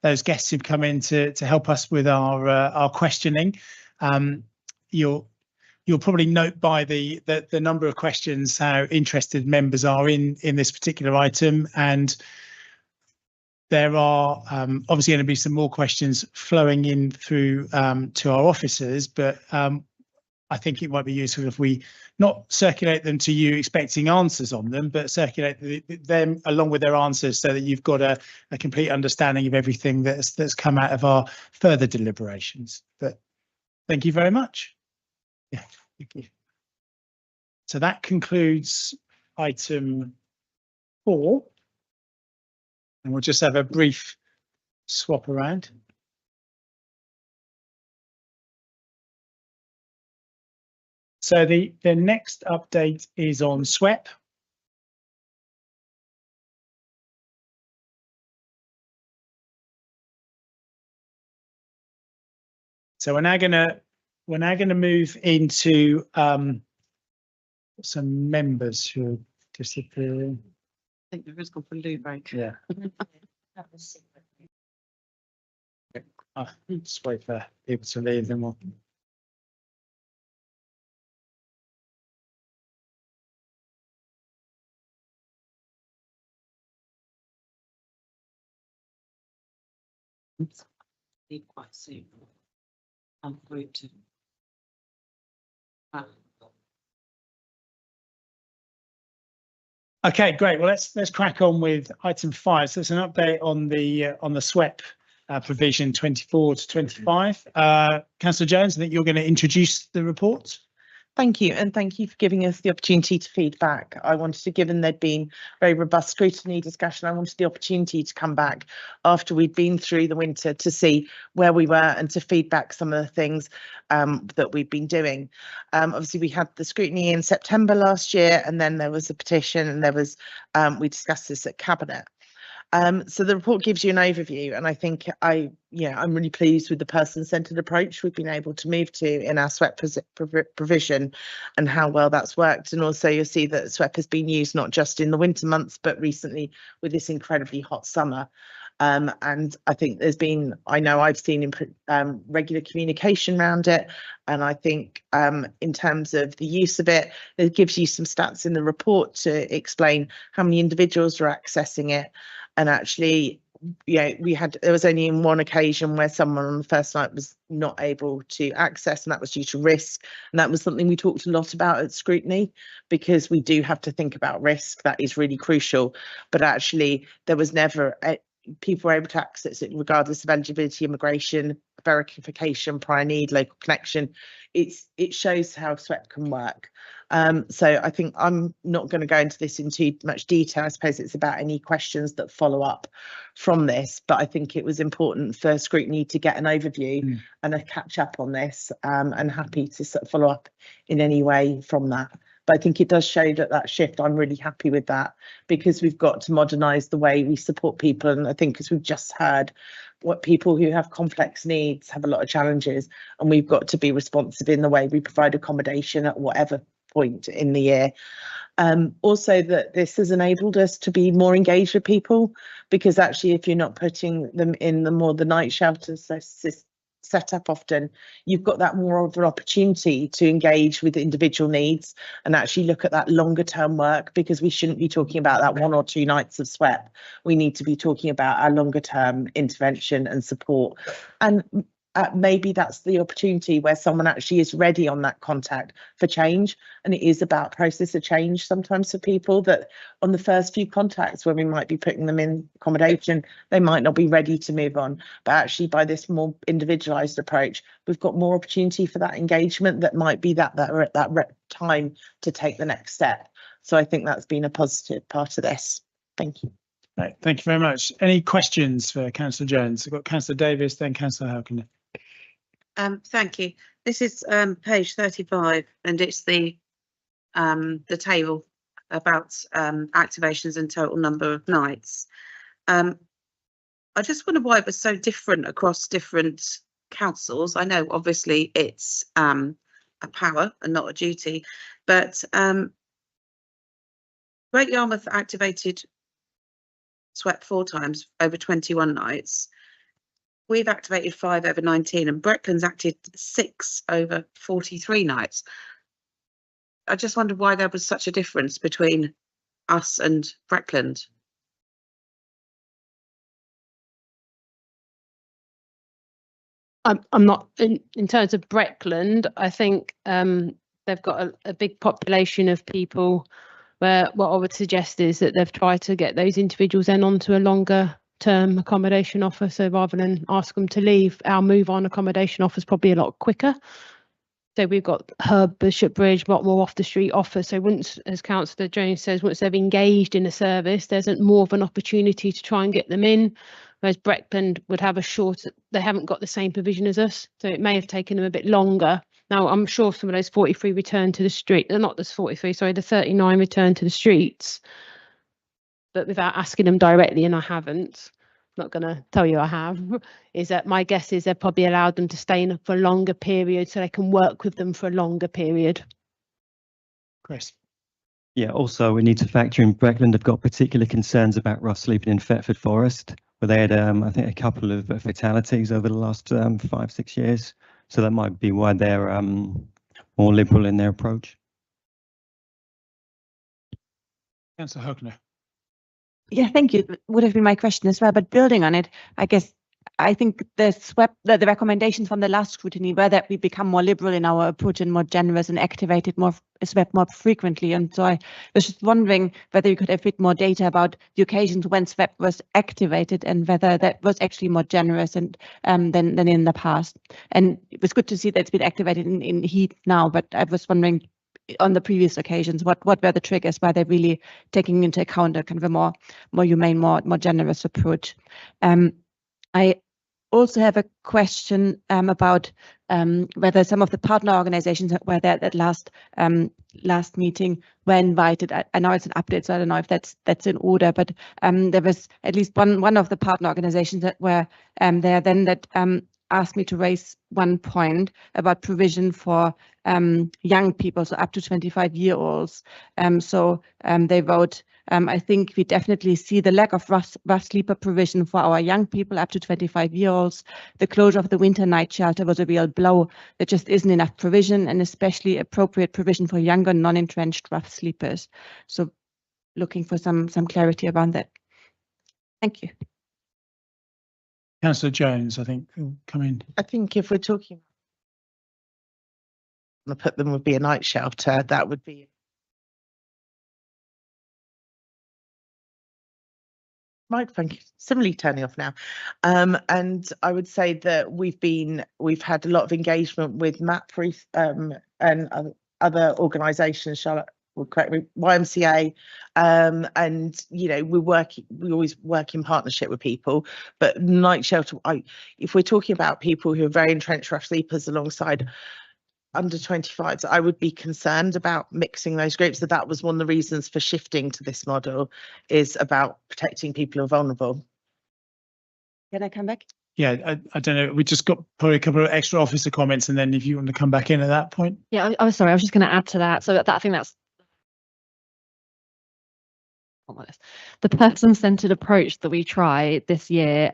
those guests who've come in to help us with our questioning. You'll probably note by the number of questions how interested members are in this particular item, and there are obviously going to be some more questions flowing in through to our officers, but I think it might be useful if we not circulate them to you expecting answers on them, but circulate them along with their answers, so that you've got a complete understanding of everything that's come out of our further deliberations. But thank you very much. Yeah, thank you. So that concludes item 4. And we'll just have a brief swap around. So the next update is on SWEP. So we're now gonna move into some members who are disappearing. I think there is gone for loo break. Yeah. Just wait for people to leave, then we'll. Leave quite soon. Group to. Okay, great. Well, let's crack on with item 5. So it's an update on the SWEP provision 24 to 25. Councillor Jones, I think you're going to introduce the report. Thank you, and thank you for giving us the opportunity to feedback. I wanted to, given there'd been very robust scrutiny discussion, I wanted the opportunity to come back after we'd been through the winter to see where we were and to feedback some of the things that we've been doing. Obviously, we had the scrutiny in September last year, and then there was a petition, and there was we discussed this at Cabinet. So the report gives you an overview, and I think I'm really pleased with the person-centred approach we've been able to move to in our SWEP provision and how well that's worked. And also you'll see that SWEP has been used not just in the winter months, but recently with this incredibly hot summer. And I think I've seen regular communication around it. And I think in terms of the use of it, it gives you some stats in the report to explain how many individuals are accessing it. And actually, there was only in one occasion where someone on the first night was not able to access, and that was due to risk. And that was something we talked a lot about at Scrutiny, because we do have to think about risk. That is really crucial. But actually, there was never people were able to access it regardless of eligibility, immigration, verification, prior need, local connection. It shows how SWEP can work. So I think I'm not going to go into this in too much detail. I suppose it's about any questions that follow up from this, but I think it was important for Scrutiny to get an overview and a catch up on this, and happy to sort of follow up in any way from that. But I think it does show that shift. I'm really happy with that, because we've got to modernise the way we support people. And I think, as we've just heard, what people who have complex needs have a lot of challenges, and we've got to be responsive in the way we provide accommodation at whatever point in the year. Also, that this has enabled us to be more engaged with people, because actually if you're not putting them in the night shelters set up often, you've got that more of an opportunity to engage with individual needs and actually look at that longer term work, because we shouldn't be talking about that 1 or 2 nights of SWEP. We need to be talking about our longer term intervention and support. And maybe that's the opportunity where someone actually is ready on that contact for change. And it is about process of change sometimes for people, that on the first few contacts when we might be putting them in accommodation, they might not be ready to move on. But actually by this more individualised approach, we've got more opportunity for that engagement that might be that are at that time to take the next step. So I think that's been a positive part of this. Thank you. Right, thank you very much. Any questions for Councillor Jones? We've got Councillor Davis, then Councillor Halkiner. Thank you. This is page 35, and it's the table about activations and total number of nights. I just wonder why it was so different across different councils. I know obviously it's a power and not a duty, but Great Yarmouth activated SWEP 4 times over 21 nights. We've activated 5 over 19, and Breckland's acted 6 over 43 nights. I just wondered why there was such a difference between us and Breckland. I'm not in terms of Breckland. I think they've got a big population of people, where what I would suggest is that they've tried to get those individuals then onto a longer term accommodation offer. So rather than ask them to leave, our move on accommodation offer is probably a lot quicker. So we've got Hub, Bishop Bridge, a lot more off the street offer. So once, as Councillor Jones says, once they've engaged in a service, there's more of an opportunity to try and get them in. Whereas Breckland would have they haven't got the same provision as us. So it may have taken them a bit longer. Now, I'm sure some of those 43 return to the street. They're not the 43, sorry, the 39 return to the streets. But without asking them directly, and I haven't, I'm not going to tell you I have, is that my guess is they've probably allowed them to stay in for a longer period so they can work with them for a longer period. Chris. Yeah, also we need to factor in Breckland have got particular concerns about rough sleeping in Thetford Forest, where they had, I think, a couple of fatalities over the last 5-6 years. So that might be why they're more liberal in their approach. Councillor Halkiner. Yeah, thank you. Would have been my question as well, but building on it, I guess I think the recommendations from the last scrutiny were that we become more liberal in our approach and more generous and activated more SWEP more frequently. And so I was just wondering whether you could have a bit more data about the occasions when SWEP was activated and whether that was actually more generous and than in the past. And it was good to see that it's been activated in heat now, but I was wondering on the previous occasions, what were the triggers? Were they really taking into account a kind of a more humane, more generous approach? I also have a question about whether some of the partner organizations that were there at last meeting were invited. I know it's an update, so I don't know if that's in order, but there was at least one of the partner organizations that were there then that asked me to raise one point about provision for young people, so up to 25-year-olds. So they wrote, I think we definitely see the lack of rough sleeper provision for our young people up to 25-year-olds. The closure of the winter night shelter was a real blow. There just isn't enough provision, and especially appropriate provision for younger non-entrenched rough sleepers. So looking for some clarity around that. Thank you. Councillor Jones, I think, will come in. I think if we're talking, to put them would be a night shelter, that would be. Microphone similarly turning off now, and I would say that we've had a lot of engagement with MAPRE and other organisations. Charlotte will correct me, YMCA, and you know we always work in partnership with people. But night shelter, if we're talking about people who are very entrenched rough sleepers alongside under 25s, I would be concerned about mixing those groups. So that was one of the reasons for shifting to this model, is about protecting people who are vulnerable. Can I come back? Yeah, I don't know. We just got probably a couple of extra officer comments, and then if you want to come back in at that point. Yeah, I was sorry, I was just going to add to that. So I think that's the person-centered approach that we try this year,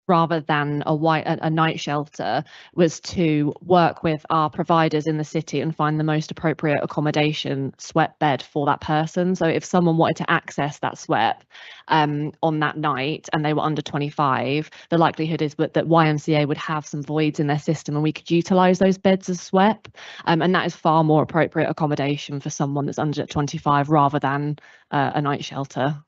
rather than a night shelter, was to work with our providers in the city and find the most appropriate accommodation SWEP bed for that person. So if someone wanted to access that SWEP on that night and they were under 25, the likelihood is that YMCA would have some voids in their system and we could utilise those beds as SWEP. And that is far more appropriate accommodation for someone that's under 25 rather than a night shelter.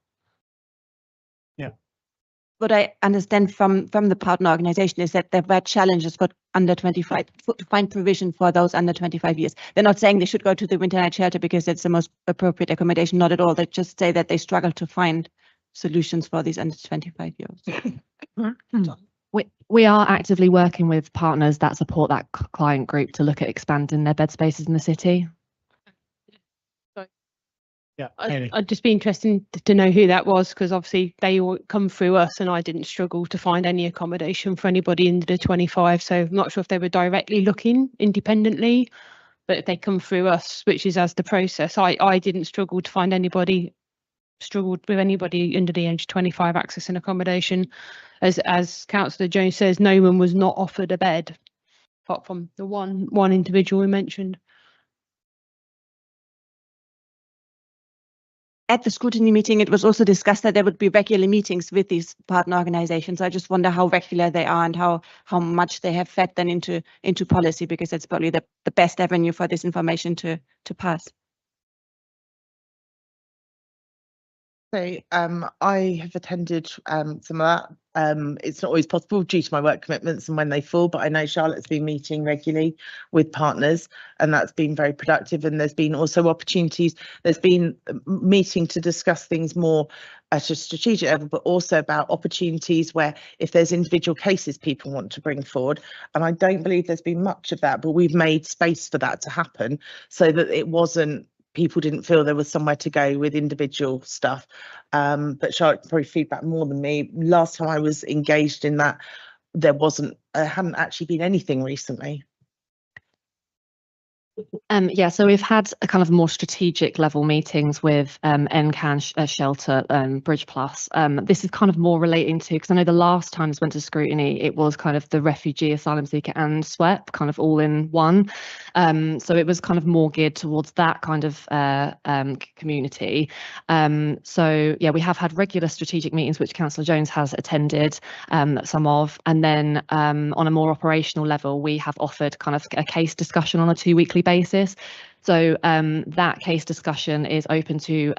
What I understand from the partner organisation is that there were challenges for under 25 to find provision for those under 25 years. They're not saying they should go to the winter night shelter because it's the most appropriate accommodation, not at all. They just say that they struggle to find solutions for these under 25-year-olds. We are actively working with partners that support that client group to look at expanding their bed spaces in the city. Yeah, I'd just be interested to know who that was, because obviously they all come through us and I didn't struggle to find any accommodation for anybody under 25, so I'm not sure if they were directly looking independently, but if they come through us, which is as the process, I didn't struggle to find anybody, struggled with anybody under the age of 25 accessing accommodation. As Councillor Jones says, no one was not offered a bed apart from the one individual we mentioned. At the scrutiny meeting, it was also discussed that there would be regular meetings with these partner organizations. I just wonder how regular they are and how much they have fed then into policy, because that's probably the best avenue for this information to pass. So I have attended some of that. It's not always possible due to my work commitments and when they fall, but I know Charlotte's been meeting regularly with partners and that's been very productive. And there's been also opportunities. There's been a meeting to discuss things more at a strategic level, but also about opportunities where if there's individual cases people want to bring forward. And I don't believe there's been much of that, but we've made space for that to happen so that it wasn't, people didn't feel there was somewhere to go with individual stuff. But Charlotte can probably feedback more than me. Last time I was engaged in that, there hadn't actually been anything recently. Yeah, so we've had a kind of more strategic level meetings with NCAN, Shelter, Bridge Plus. This is kind of more relating to, because I know the last time this went to scrutiny, it was kind of the refugee, asylum seeker and SWEP kind of all in one. So it was kind of more geared towards that kind of community. So yeah, we have had regular strategic meetings, which Councillor Jones has attended some of. And then on a more operational level, we have offered kind of a case discussion on a 2-weekly basis. So that case discussion is open to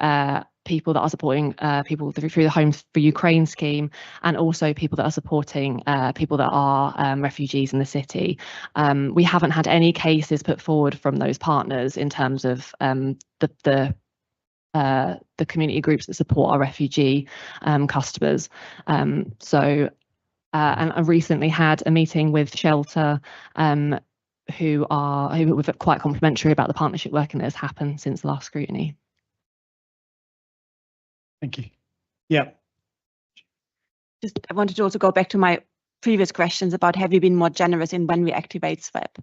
people that are supporting people through the Homes for Ukraine scheme, and also people that are supporting people that are refugees in the city. We haven't had any cases put forward from those partners in terms of the community groups that support our refugee customers. And I recently had a meeting with Shelter, who were quite complimentary about the partnership working that has happened since the last scrutiny. Thank you. Yeah. Just I wanted to also go back to my previous questions about have you been more generous in when we activate SWEP?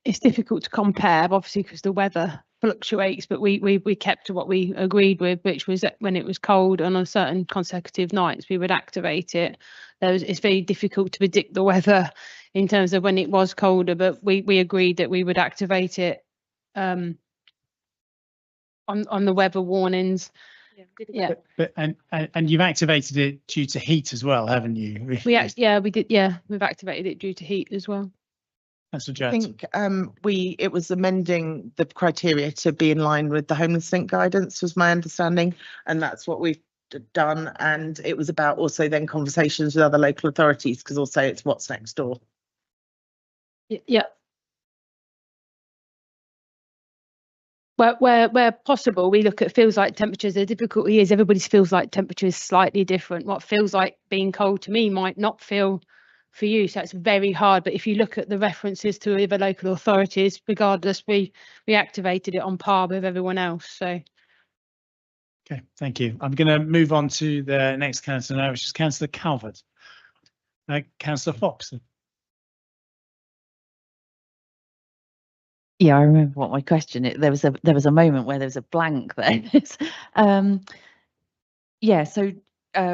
It's difficult to compare, obviously, because the weather fluctuates, but we kept to what we agreed with, which was that when it was cold and on certain consecutive nights we would activate it. It's very difficult to predict the weather in terms of when it was colder, but we agreed that we would activate it on the weather warnings. Yeah. But and you've activated it due to heat as well, haven't you? We did. Yeah, we've activated it due to heat as well. I think it was amending the criteria to be in line with the Homeless Link guidance, was my understanding, and that's what we've done. And it was about also then conversations with other local authorities, because also it's what's next door. Yeah. Where possible, we look at feels like temperatures. The difficulty is everybody's feels like temperature is slightly different. What feels like being cold to me might not feel for you, so it's very hard. But if you look at the references to other local authorities, regardless, we activated it on par with everyone else. So okay, thank you. I'm going to move on to the next councillor now, which is Councillor Calvert. Councillor Fox. Yeah, I remember what my question is. There was a moment where there was a blank there. Yeah, so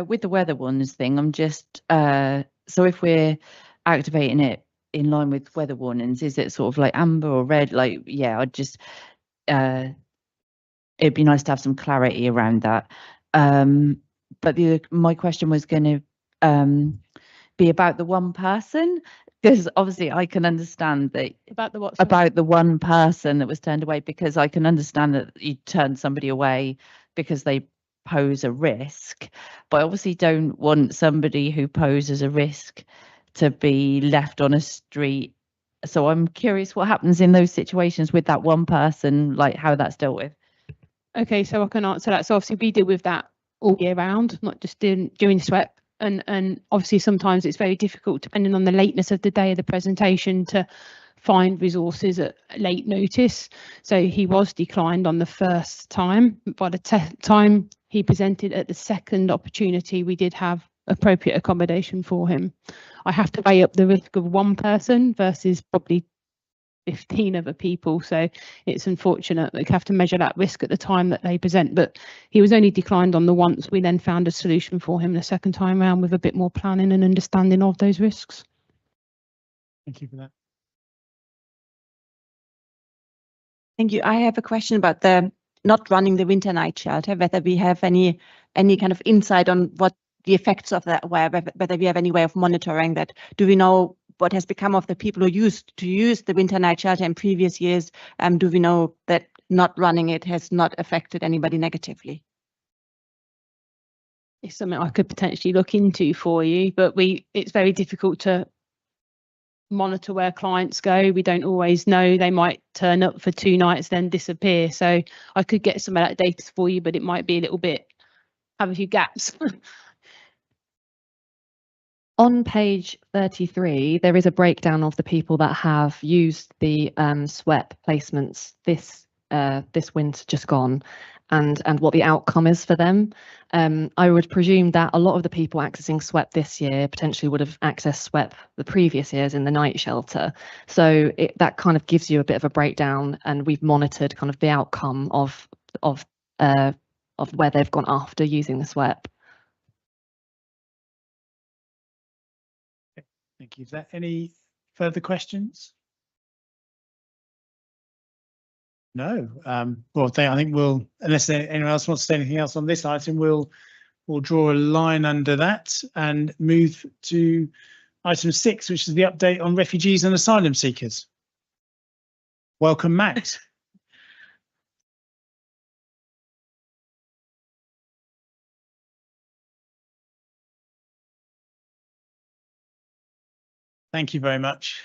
with the weather warnings thing, I'm just so if we're activating it in line with weather warnings, is it sort of like amber or red? Like, yeah, I'd just it'd be nice to have some clarity around that. But my question was going to be about the one person, because obviously I can understand that about the what? About the one person that was turned away, because I can understand that you turned somebody away because they pose a risk, but I obviously don't want somebody who poses a risk to be left on a street. So I'm curious what happens in those situations with that one person, like how that's dealt with. Okay, so I can answer that. So obviously we deal with that all year round, not just during SWEP. And obviously sometimes it's very difficult, depending on the lateness of the day of the presentation, to find resources at late notice. So he was declined on the first time. By the time he presented at the second opportunity, we did have appropriate accommodation for him. I have to weigh up the risk of one person versus probably 15 other people, so it's unfortunate that we have to measure that risk at the time that they present, but he was only declined on the once. We then found a solution for him the second time around with a bit more planning and understanding of those risks. Thank you for that. Thank you. I have a question about the not running the winter night shelter, whether we have any kind of insight on what the effects of that were, whether we have any way of monitoring that. Do we know what has become of the people who used to use the winter night shelter in previous years? Do we know that not running it has not affected anybody negatively? It's something I could potentially look into for you, but it's very difficult to monitor where clients go. We don't always know. They might turn up for 2 nights, then disappear. So I could get some of that data for you, but it might be a little bit, have a few gaps. On page 33, there is a breakdown of the people that have used the SWEP placements this this winter just gone, and what the outcome is for them. I would presume that a lot of the people accessing SWEP this year potentially would have accessed SWEP the previous years in the night shelter. So that kind of gives you a bit of a breakdown, and we've monitored kind of the outcome of where they've gone after using the SWEP. Thank you. Is there any further questions? No. Well, I think we'll, unless anyone else wants to say anything else on this item, we'll draw a line under that and move to item 6, which is the update on refugees and asylum seekers. Welcome, Max. Thank you very much.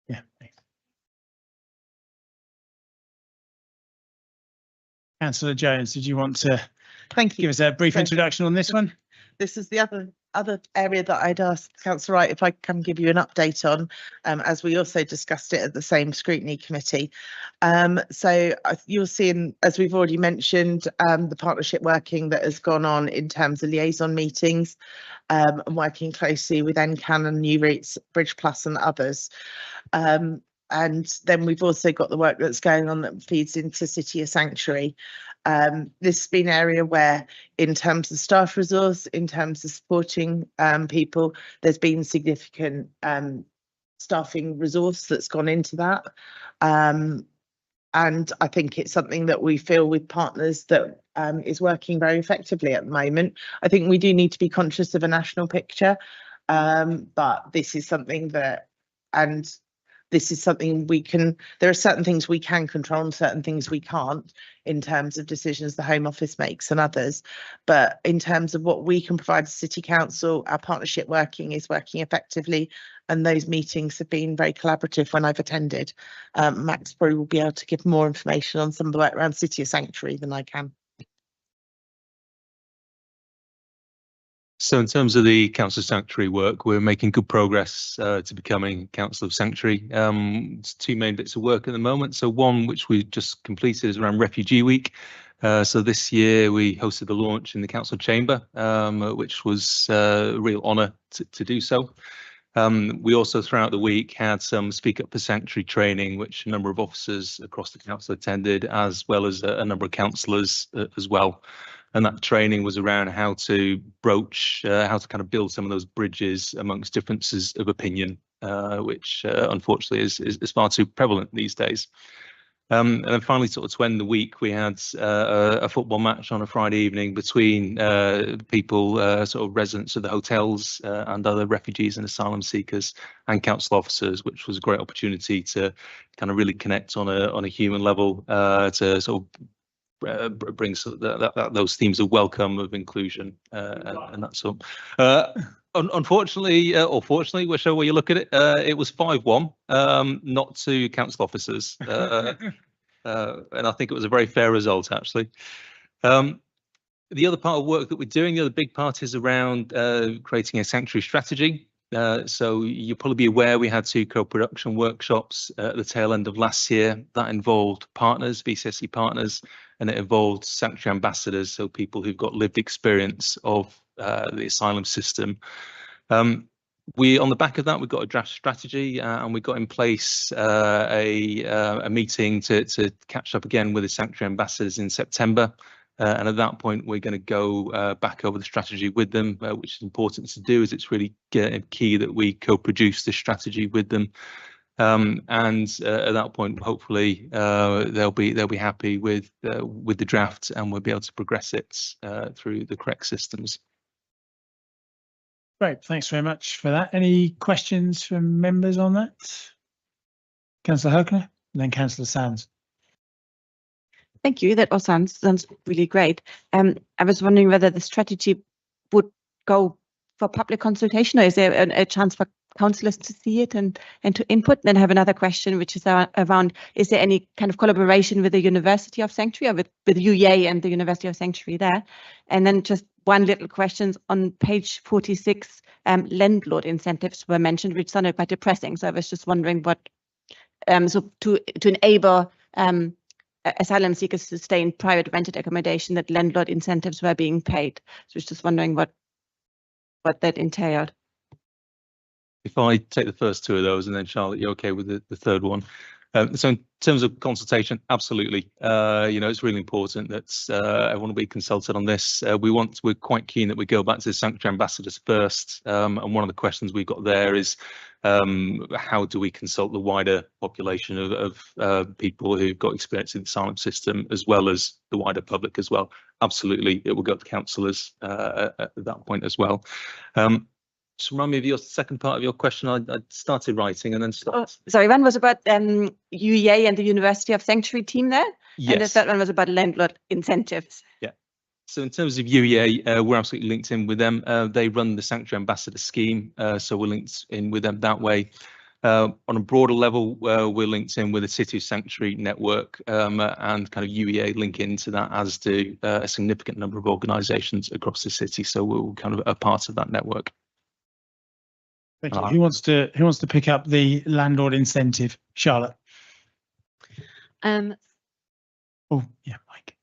Yeah, thanks. Councillor Jones, did you want to give us a brief introduction on this one? This is the other area that I'd asked Councillor Wright if I can give you an update on, as we also discussed it at the same scrutiny committee. So you'll see, as we've already mentioned, the partnership working that has gone on in terms of liaison meetings, and working closely with NCAN and New Routes, Bridge Plus and others. And then we've also got the work that's going on that feeds into City of Sanctuary. This has been an area where, in terms of staff resource, in terms of supporting people, there's been significant staffing resource that's gone into that. And I think it's something that we feel with partners that is working very effectively at the moment. I think we do need to be conscious of a national picture, but this is something that, and this is something we can, there are certain things we can control and certain things we can't in terms of decisions the Home Office makes and others. But in terms of what we can provide to City Council, our partnership working is working effectively, and those meetings have been very collaborative when I've attended. Max probably will be able to give more information on some of the work around City of Sanctuary than I can. So in terms of the Council of Sanctuary work, we're making good progress to becoming Council of Sanctuary. There's 2 main bits of work at the moment. So one, which we just completed, is around Refugee Week. So this year we hosted the launch in the Council Chamber, which was a real honour to do so. We also throughout the week had some Speak Up for Sanctuary training, which a number of officers across the council attended, as well as a number of councillors as well. And that training was around how to broach, how to kind of build some of those bridges amongst differences of opinion, which unfortunately is far too prevalent these days. And then finally, sort of to end the week, we had a football match on a Friday evening between people, sort of residents of the hotels and other refugees and asylum seekers and council officers, which was a great opportunity to kind of really connect on a human level, to sort of brings those themes of welcome, of inclusion, and that's all. Unfortunately, or fortunately, whichever way you look at it, it was 5-1, not to council officers, and I think it was a very fair result, actually. The other part of work that we're doing, the other big part, is around creating a sanctuary strategy. So you'll probably be aware we had 2 co-production workshops at the tail end of last year. That involved partners, VCSE partners, and it involved sanctuary ambassadors, so people who've got lived experience of the asylum system. On the back of that, we got a draft strategy, and we got in place a meeting to catch up again with the sanctuary ambassadors in September. And at that point, we're going to go back over the strategy with them, which is important to do, as it's really key that we co-produce this strategy with them. And at that point, hopefully, they'll be happy with the draft, and we'll be able to progress it through the correct systems. Great, thanks very much for that. Any questions from members on that? Councillor Herkner, and then Councillor Sands. Thank you. That all sounds really great. I was wondering whether the strategy would go for public consultation, or is there a chance for councillors to see it and to input? Then I have another question, which is around, is there any kind of collaboration with the University of Sanctuary, or with UEA and the University of Sanctuary there? And then just one little question on page 46, landlord incentives were mentioned, which sounded quite depressing. So I was just wondering what, so to enable asylum seekers to stay in private rented accommodation, that landlord incentives were being paid. So I was just wondering what that entailed. If I take the first two of those, and then Charlotte, you're okay with the third one. So in terms of consultation, absolutely. It's really important that everyone will be consulted on this. We're quite keen that we go back to the sanctuary ambassadors first. And one of the questions we've got there is, how do we consult the wider population of people who've got experience in the asylum system, as well as the wider public as well? Absolutely, it will go to councillors at that point as well. Just remind me of your second part of your question. I started writing and then stopped. Oh, sorry, one was about UEA and the University of Sanctuary team there. Yes. And the third one was about landlord incentives. Yeah. So in terms of UEA, we're absolutely linked in with them. They run the Sanctuary Ambassador scheme, so we're linked in with them that way. On a broader level, we're linked in with the City of Sanctuary network, and kind of UEA link into that, as do a significant number of organisations across the city. So we're kind of a part of that network. Thank you. Who wants to pick up the landlord incentive? Charlotte. Oh yeah, Mike.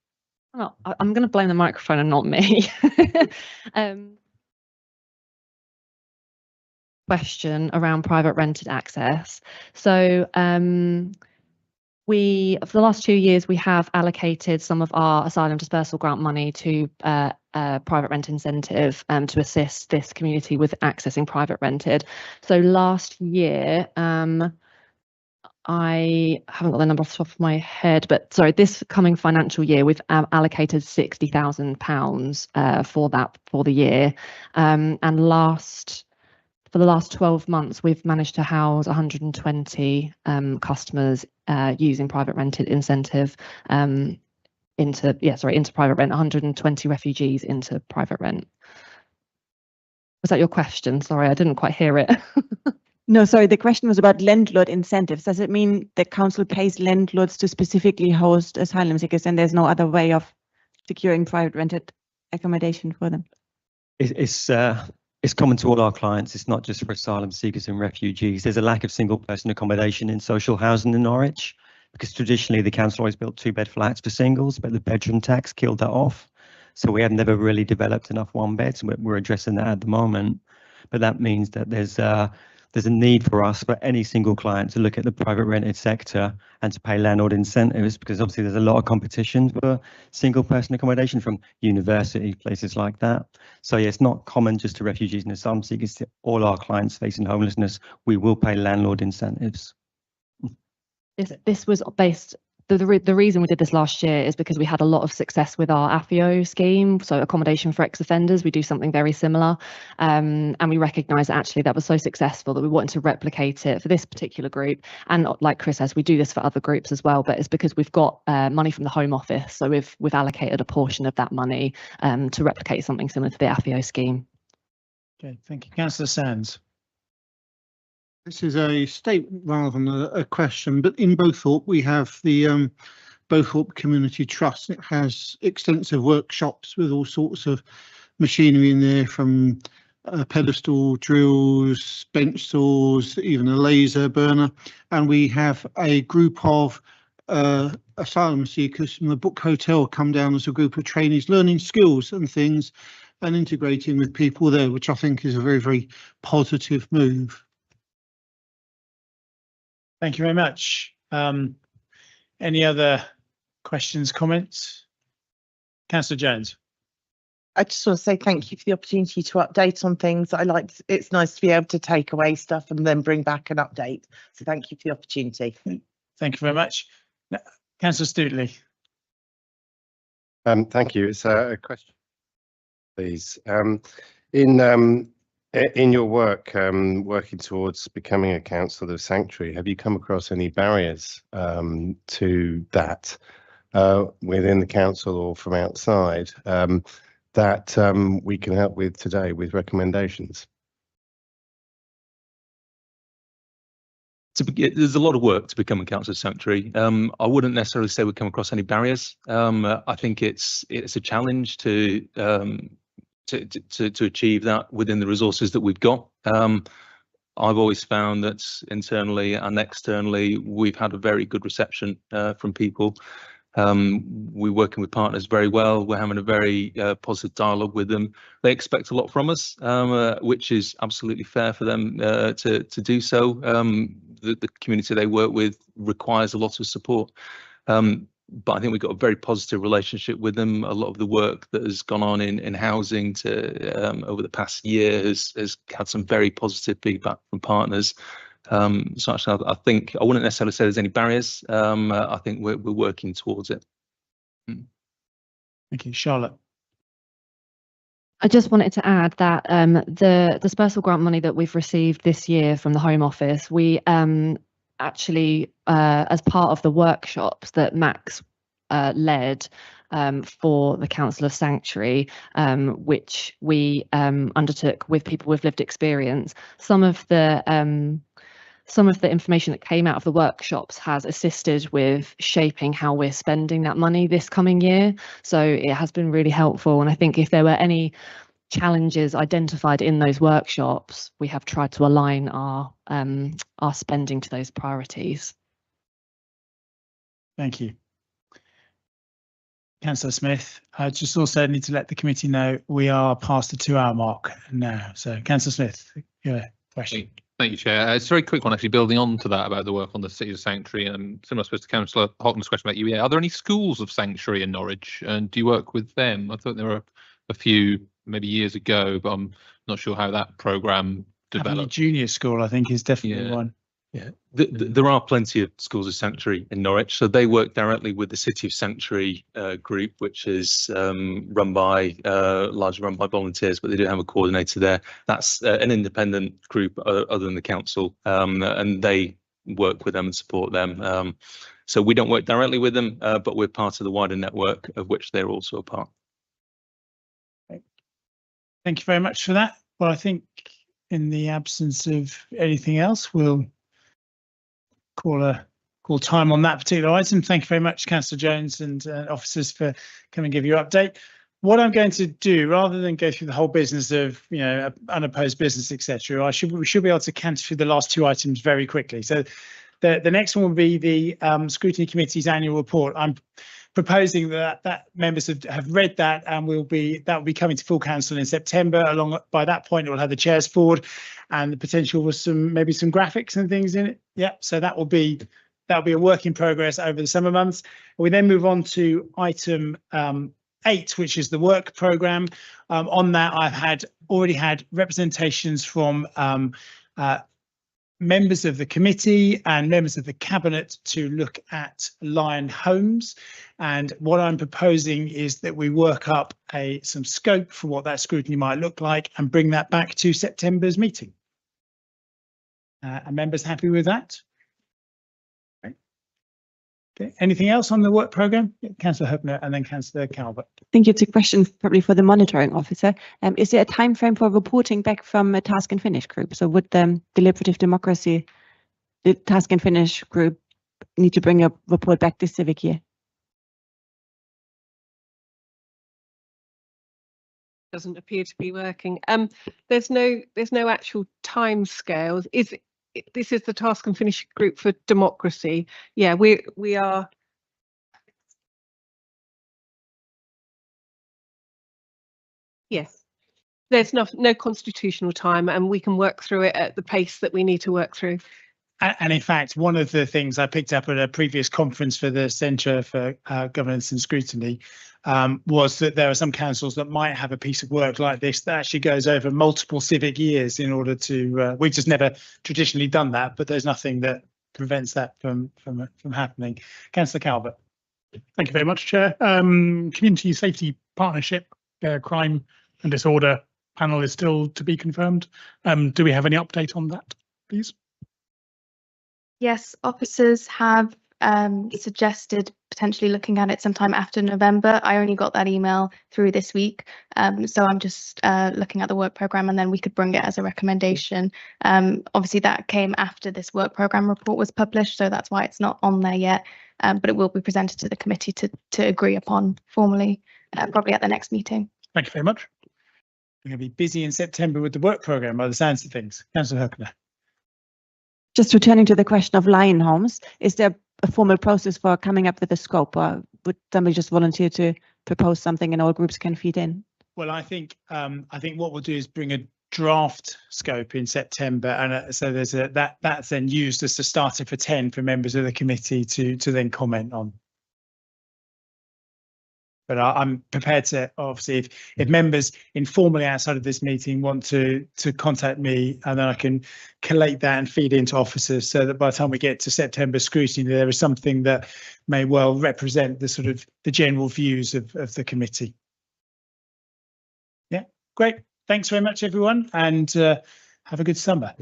Well, I'm going to blame the microphone and not me. Question around private rented access. So we, for the last 2 years, we have allocated some of our asylum dispersal grant money to private rent incentive to assist this community with accessing private rented. So last year, I haven't got the number off the top of my head, but sorry, this coming financial year, we've allocated £60,000 for that for the year. And for the last 12 months, we've managed to house 120 customers using private rented incentive into private rent, 120 refugees into private rent. Was that your question? Sorry, I didn't quite hear it. No, sorry, the question was about landlord incentives. Does it mean the council pays landlords to specifically host asylum seekers and there's no other way of securing private rented accommodation for them? It's common to all our clients. It's not just for asylum seekers and refugees. There's a lack of single person accommodation in social housing in Norwich, because traditionally the council always built 2-bed flats for singles, but the bedroom tax killed that off. So we have never really developed enough 1-beds. We're addressing that at the moment. But that means that there's a need for us, for any single client, to look at the private rented sector and to pay landlord incentives, because obviously there's a lot of competition for single person accommodation from university, places like that. So yeah, it's not common just to refugees and asylum seekers. To all our clients facing homelessness, we will pay landlord incentives. This was based, the reason we did this last year is because we had a lot of success with our AFIO scheme, so accommodation for ex-offenders. We do something very similar, and we recognised actually that was so successful that we wanted to replicate it for this particular group. And like Chris says, we do this for other groups as well, but it's because we've got money from the Home Office, so we've allocated a portion of that money to replicate something similar to the AFIO scheme. Okay, thank you. Councillor Sands. This is a statement rather than a question, but in Bowthorpe we have the Bowthorpe Community Trust. It has extensive workshops with all sorts of machinery in there, from pedestal drills, bench saws, even a laser burner. And we have a group of asylum seekers from the Book Hotel come down as a group of trainees, learning skills and things and integrating with people there, which I think is a very, very positive move. Thank you very much. Any other questions, comments? Councillor Jones. I just want to say thank you for the opportunity to update on things. It's nice to be able to take away stuff and then bring back an update. So thank you for the opportunity. Thank you very much. Councillor Stuteley. Thank you. It's a question, please. In your work, working towards becoming a council of sanctuary, have you come across any barriers to that within the council or from outside that we can help with today with recommendations? There's a lot of work to become a council of sanctuary. I wouldn't necessarily say we come across any barriers. I think it's a challenge to achieve that within the resources that we've got. I've always found that internally and externally we've had a very good reception from people. We're working with partners very well. We're having a very positive dialogue with them. They expect a lot from us, which is absolutely fair for them to do so. The community they work with requires a lot of support. But I think we've got a very positive relationship with them. A lot of the work that has gone on in housing over the past year has had some very positive feedback from partners. So actually, I think I wouldn't necessarily say there's any barriers. I think we're working towards it. Thank you, Charlotte. I just wanted to add that the dispersal grant money that we've received this year from the Home Office, we actually, as part of the workshops that Max led for the Council of Sanctuary, which we undertook with people with lived experience, some of the information that came out of the workshops has assisted with shaping how we're spending that money this coming year. So it has been really helpful. And I think if there were any challenges identified in those workshops, we have tried to align our spending to those priorities. Thank you. Councillor Smith, I just also need to let the committee know we are past the 2-hour mark now. So Councillor Smith, your question. Thank you, Chair. It's a very quick one, actually, building on to that about the work on the City of Sanctuary, and similar, I suppose, to Councillor Hockman's question about UEA. Are there any schools of Sanctuary in Norwich, and do you work with them? I thought there were a few maybe years ago, but I'm not sure how that programme developed. Junior School, I think, is definitely one. Yeah, there are plenty of schools of Sanctuary in Norwich, so they work directly with the City of Sanctuary group, which is largely run by volunteers, but they do have a coordinator there. That's an independent group other than the council, and they work with them and support them. So we don't work directly with them, but we're part of the wider network of which they're also a part. Thank you very much for that. Well, I think in the absence of anything else, we'll call time on that particular item. Thank you very much, Councillor Jones and officers, for coming and give you an update. What I'm going to do, rather than go through the whole business of, unopposed business, etc., we should be able to canter through the last 2 items very quickly. So the next one will be the Scrutiny Committee's annual report. I'm proposing that members have read that, and that will be coming to full council in September. By that point, it will have the chair's forward and the potential with maybe some graphics and things in it. Yeah, so that'll be a work in progress over the summer months. We then move on to item 8, which is the work programme. On that, I've already had representations from members of the committee and members of the cabinet to look at Lion Homes, and what I'm proposing is that we work up some scope for what that scrutiny might look like and bring that back to September's meeting. Are members happy with that? Okay. Anything else on the work programme? Yeah, Councillor Hubner and then Councillor Calvert. I think it's a question probably for the monitoring officer. Is there a time frame for reporting back from a task and finish group? So would the deliberative democracy, the task and finish group, need to bring a report back this civic year? Doesn't appear to be working. There's no actual time scales. This is the task and finish group for democracy. Yeah, we are. Yes, there's no constitutional time, and we can work through it at the pace that we need to work through. And in fact, one of the things I picked up at a previous conference for the Centre for Governance and Scrutiny was that there are some councils that might have a piece of work like this that actually goes over multiple civic years in order to, we've just never traditionally done that, but there's nothing that prevents that from happening. Councillor Calvert. Thank you very much, Chair. Community Safety Partnership Crime and Disorder panel is still to be confirmed. Do we have any update on that, please? Yes, officers have suggested potentially looking at it sometime after November. I only got that email through this week, so I'm just looking at the work programme, and then we could bring it as a recommendation. Obviously, that came after this work programme report was published, so that's why it's not on there yet, but it will be presented to the committee to agree upon formally, probably at the next meeting. Thank you very much. We're going to be busy in September with the work programme by the sounds of things. Councillor Huckner. Just returning to the question of Lion Homes, is there a formal process for coming up with a scope, or would somebody just volunteer to propose something and all groups can feed in? Well, I think what we'll do is bring a draft scope in September, and so there's that's then used as the starter for 10 for members of the committee to then comment on. But I'm prepared to, obviously, if members informally outside of this meeting want to contact me, and then I can collate that and feed into officers, so that by the time we get to September scrutiny, there is something that may well represent the sort of the general views of the committee. Yeah, great. Thanks very much, everyone, and have a good summer.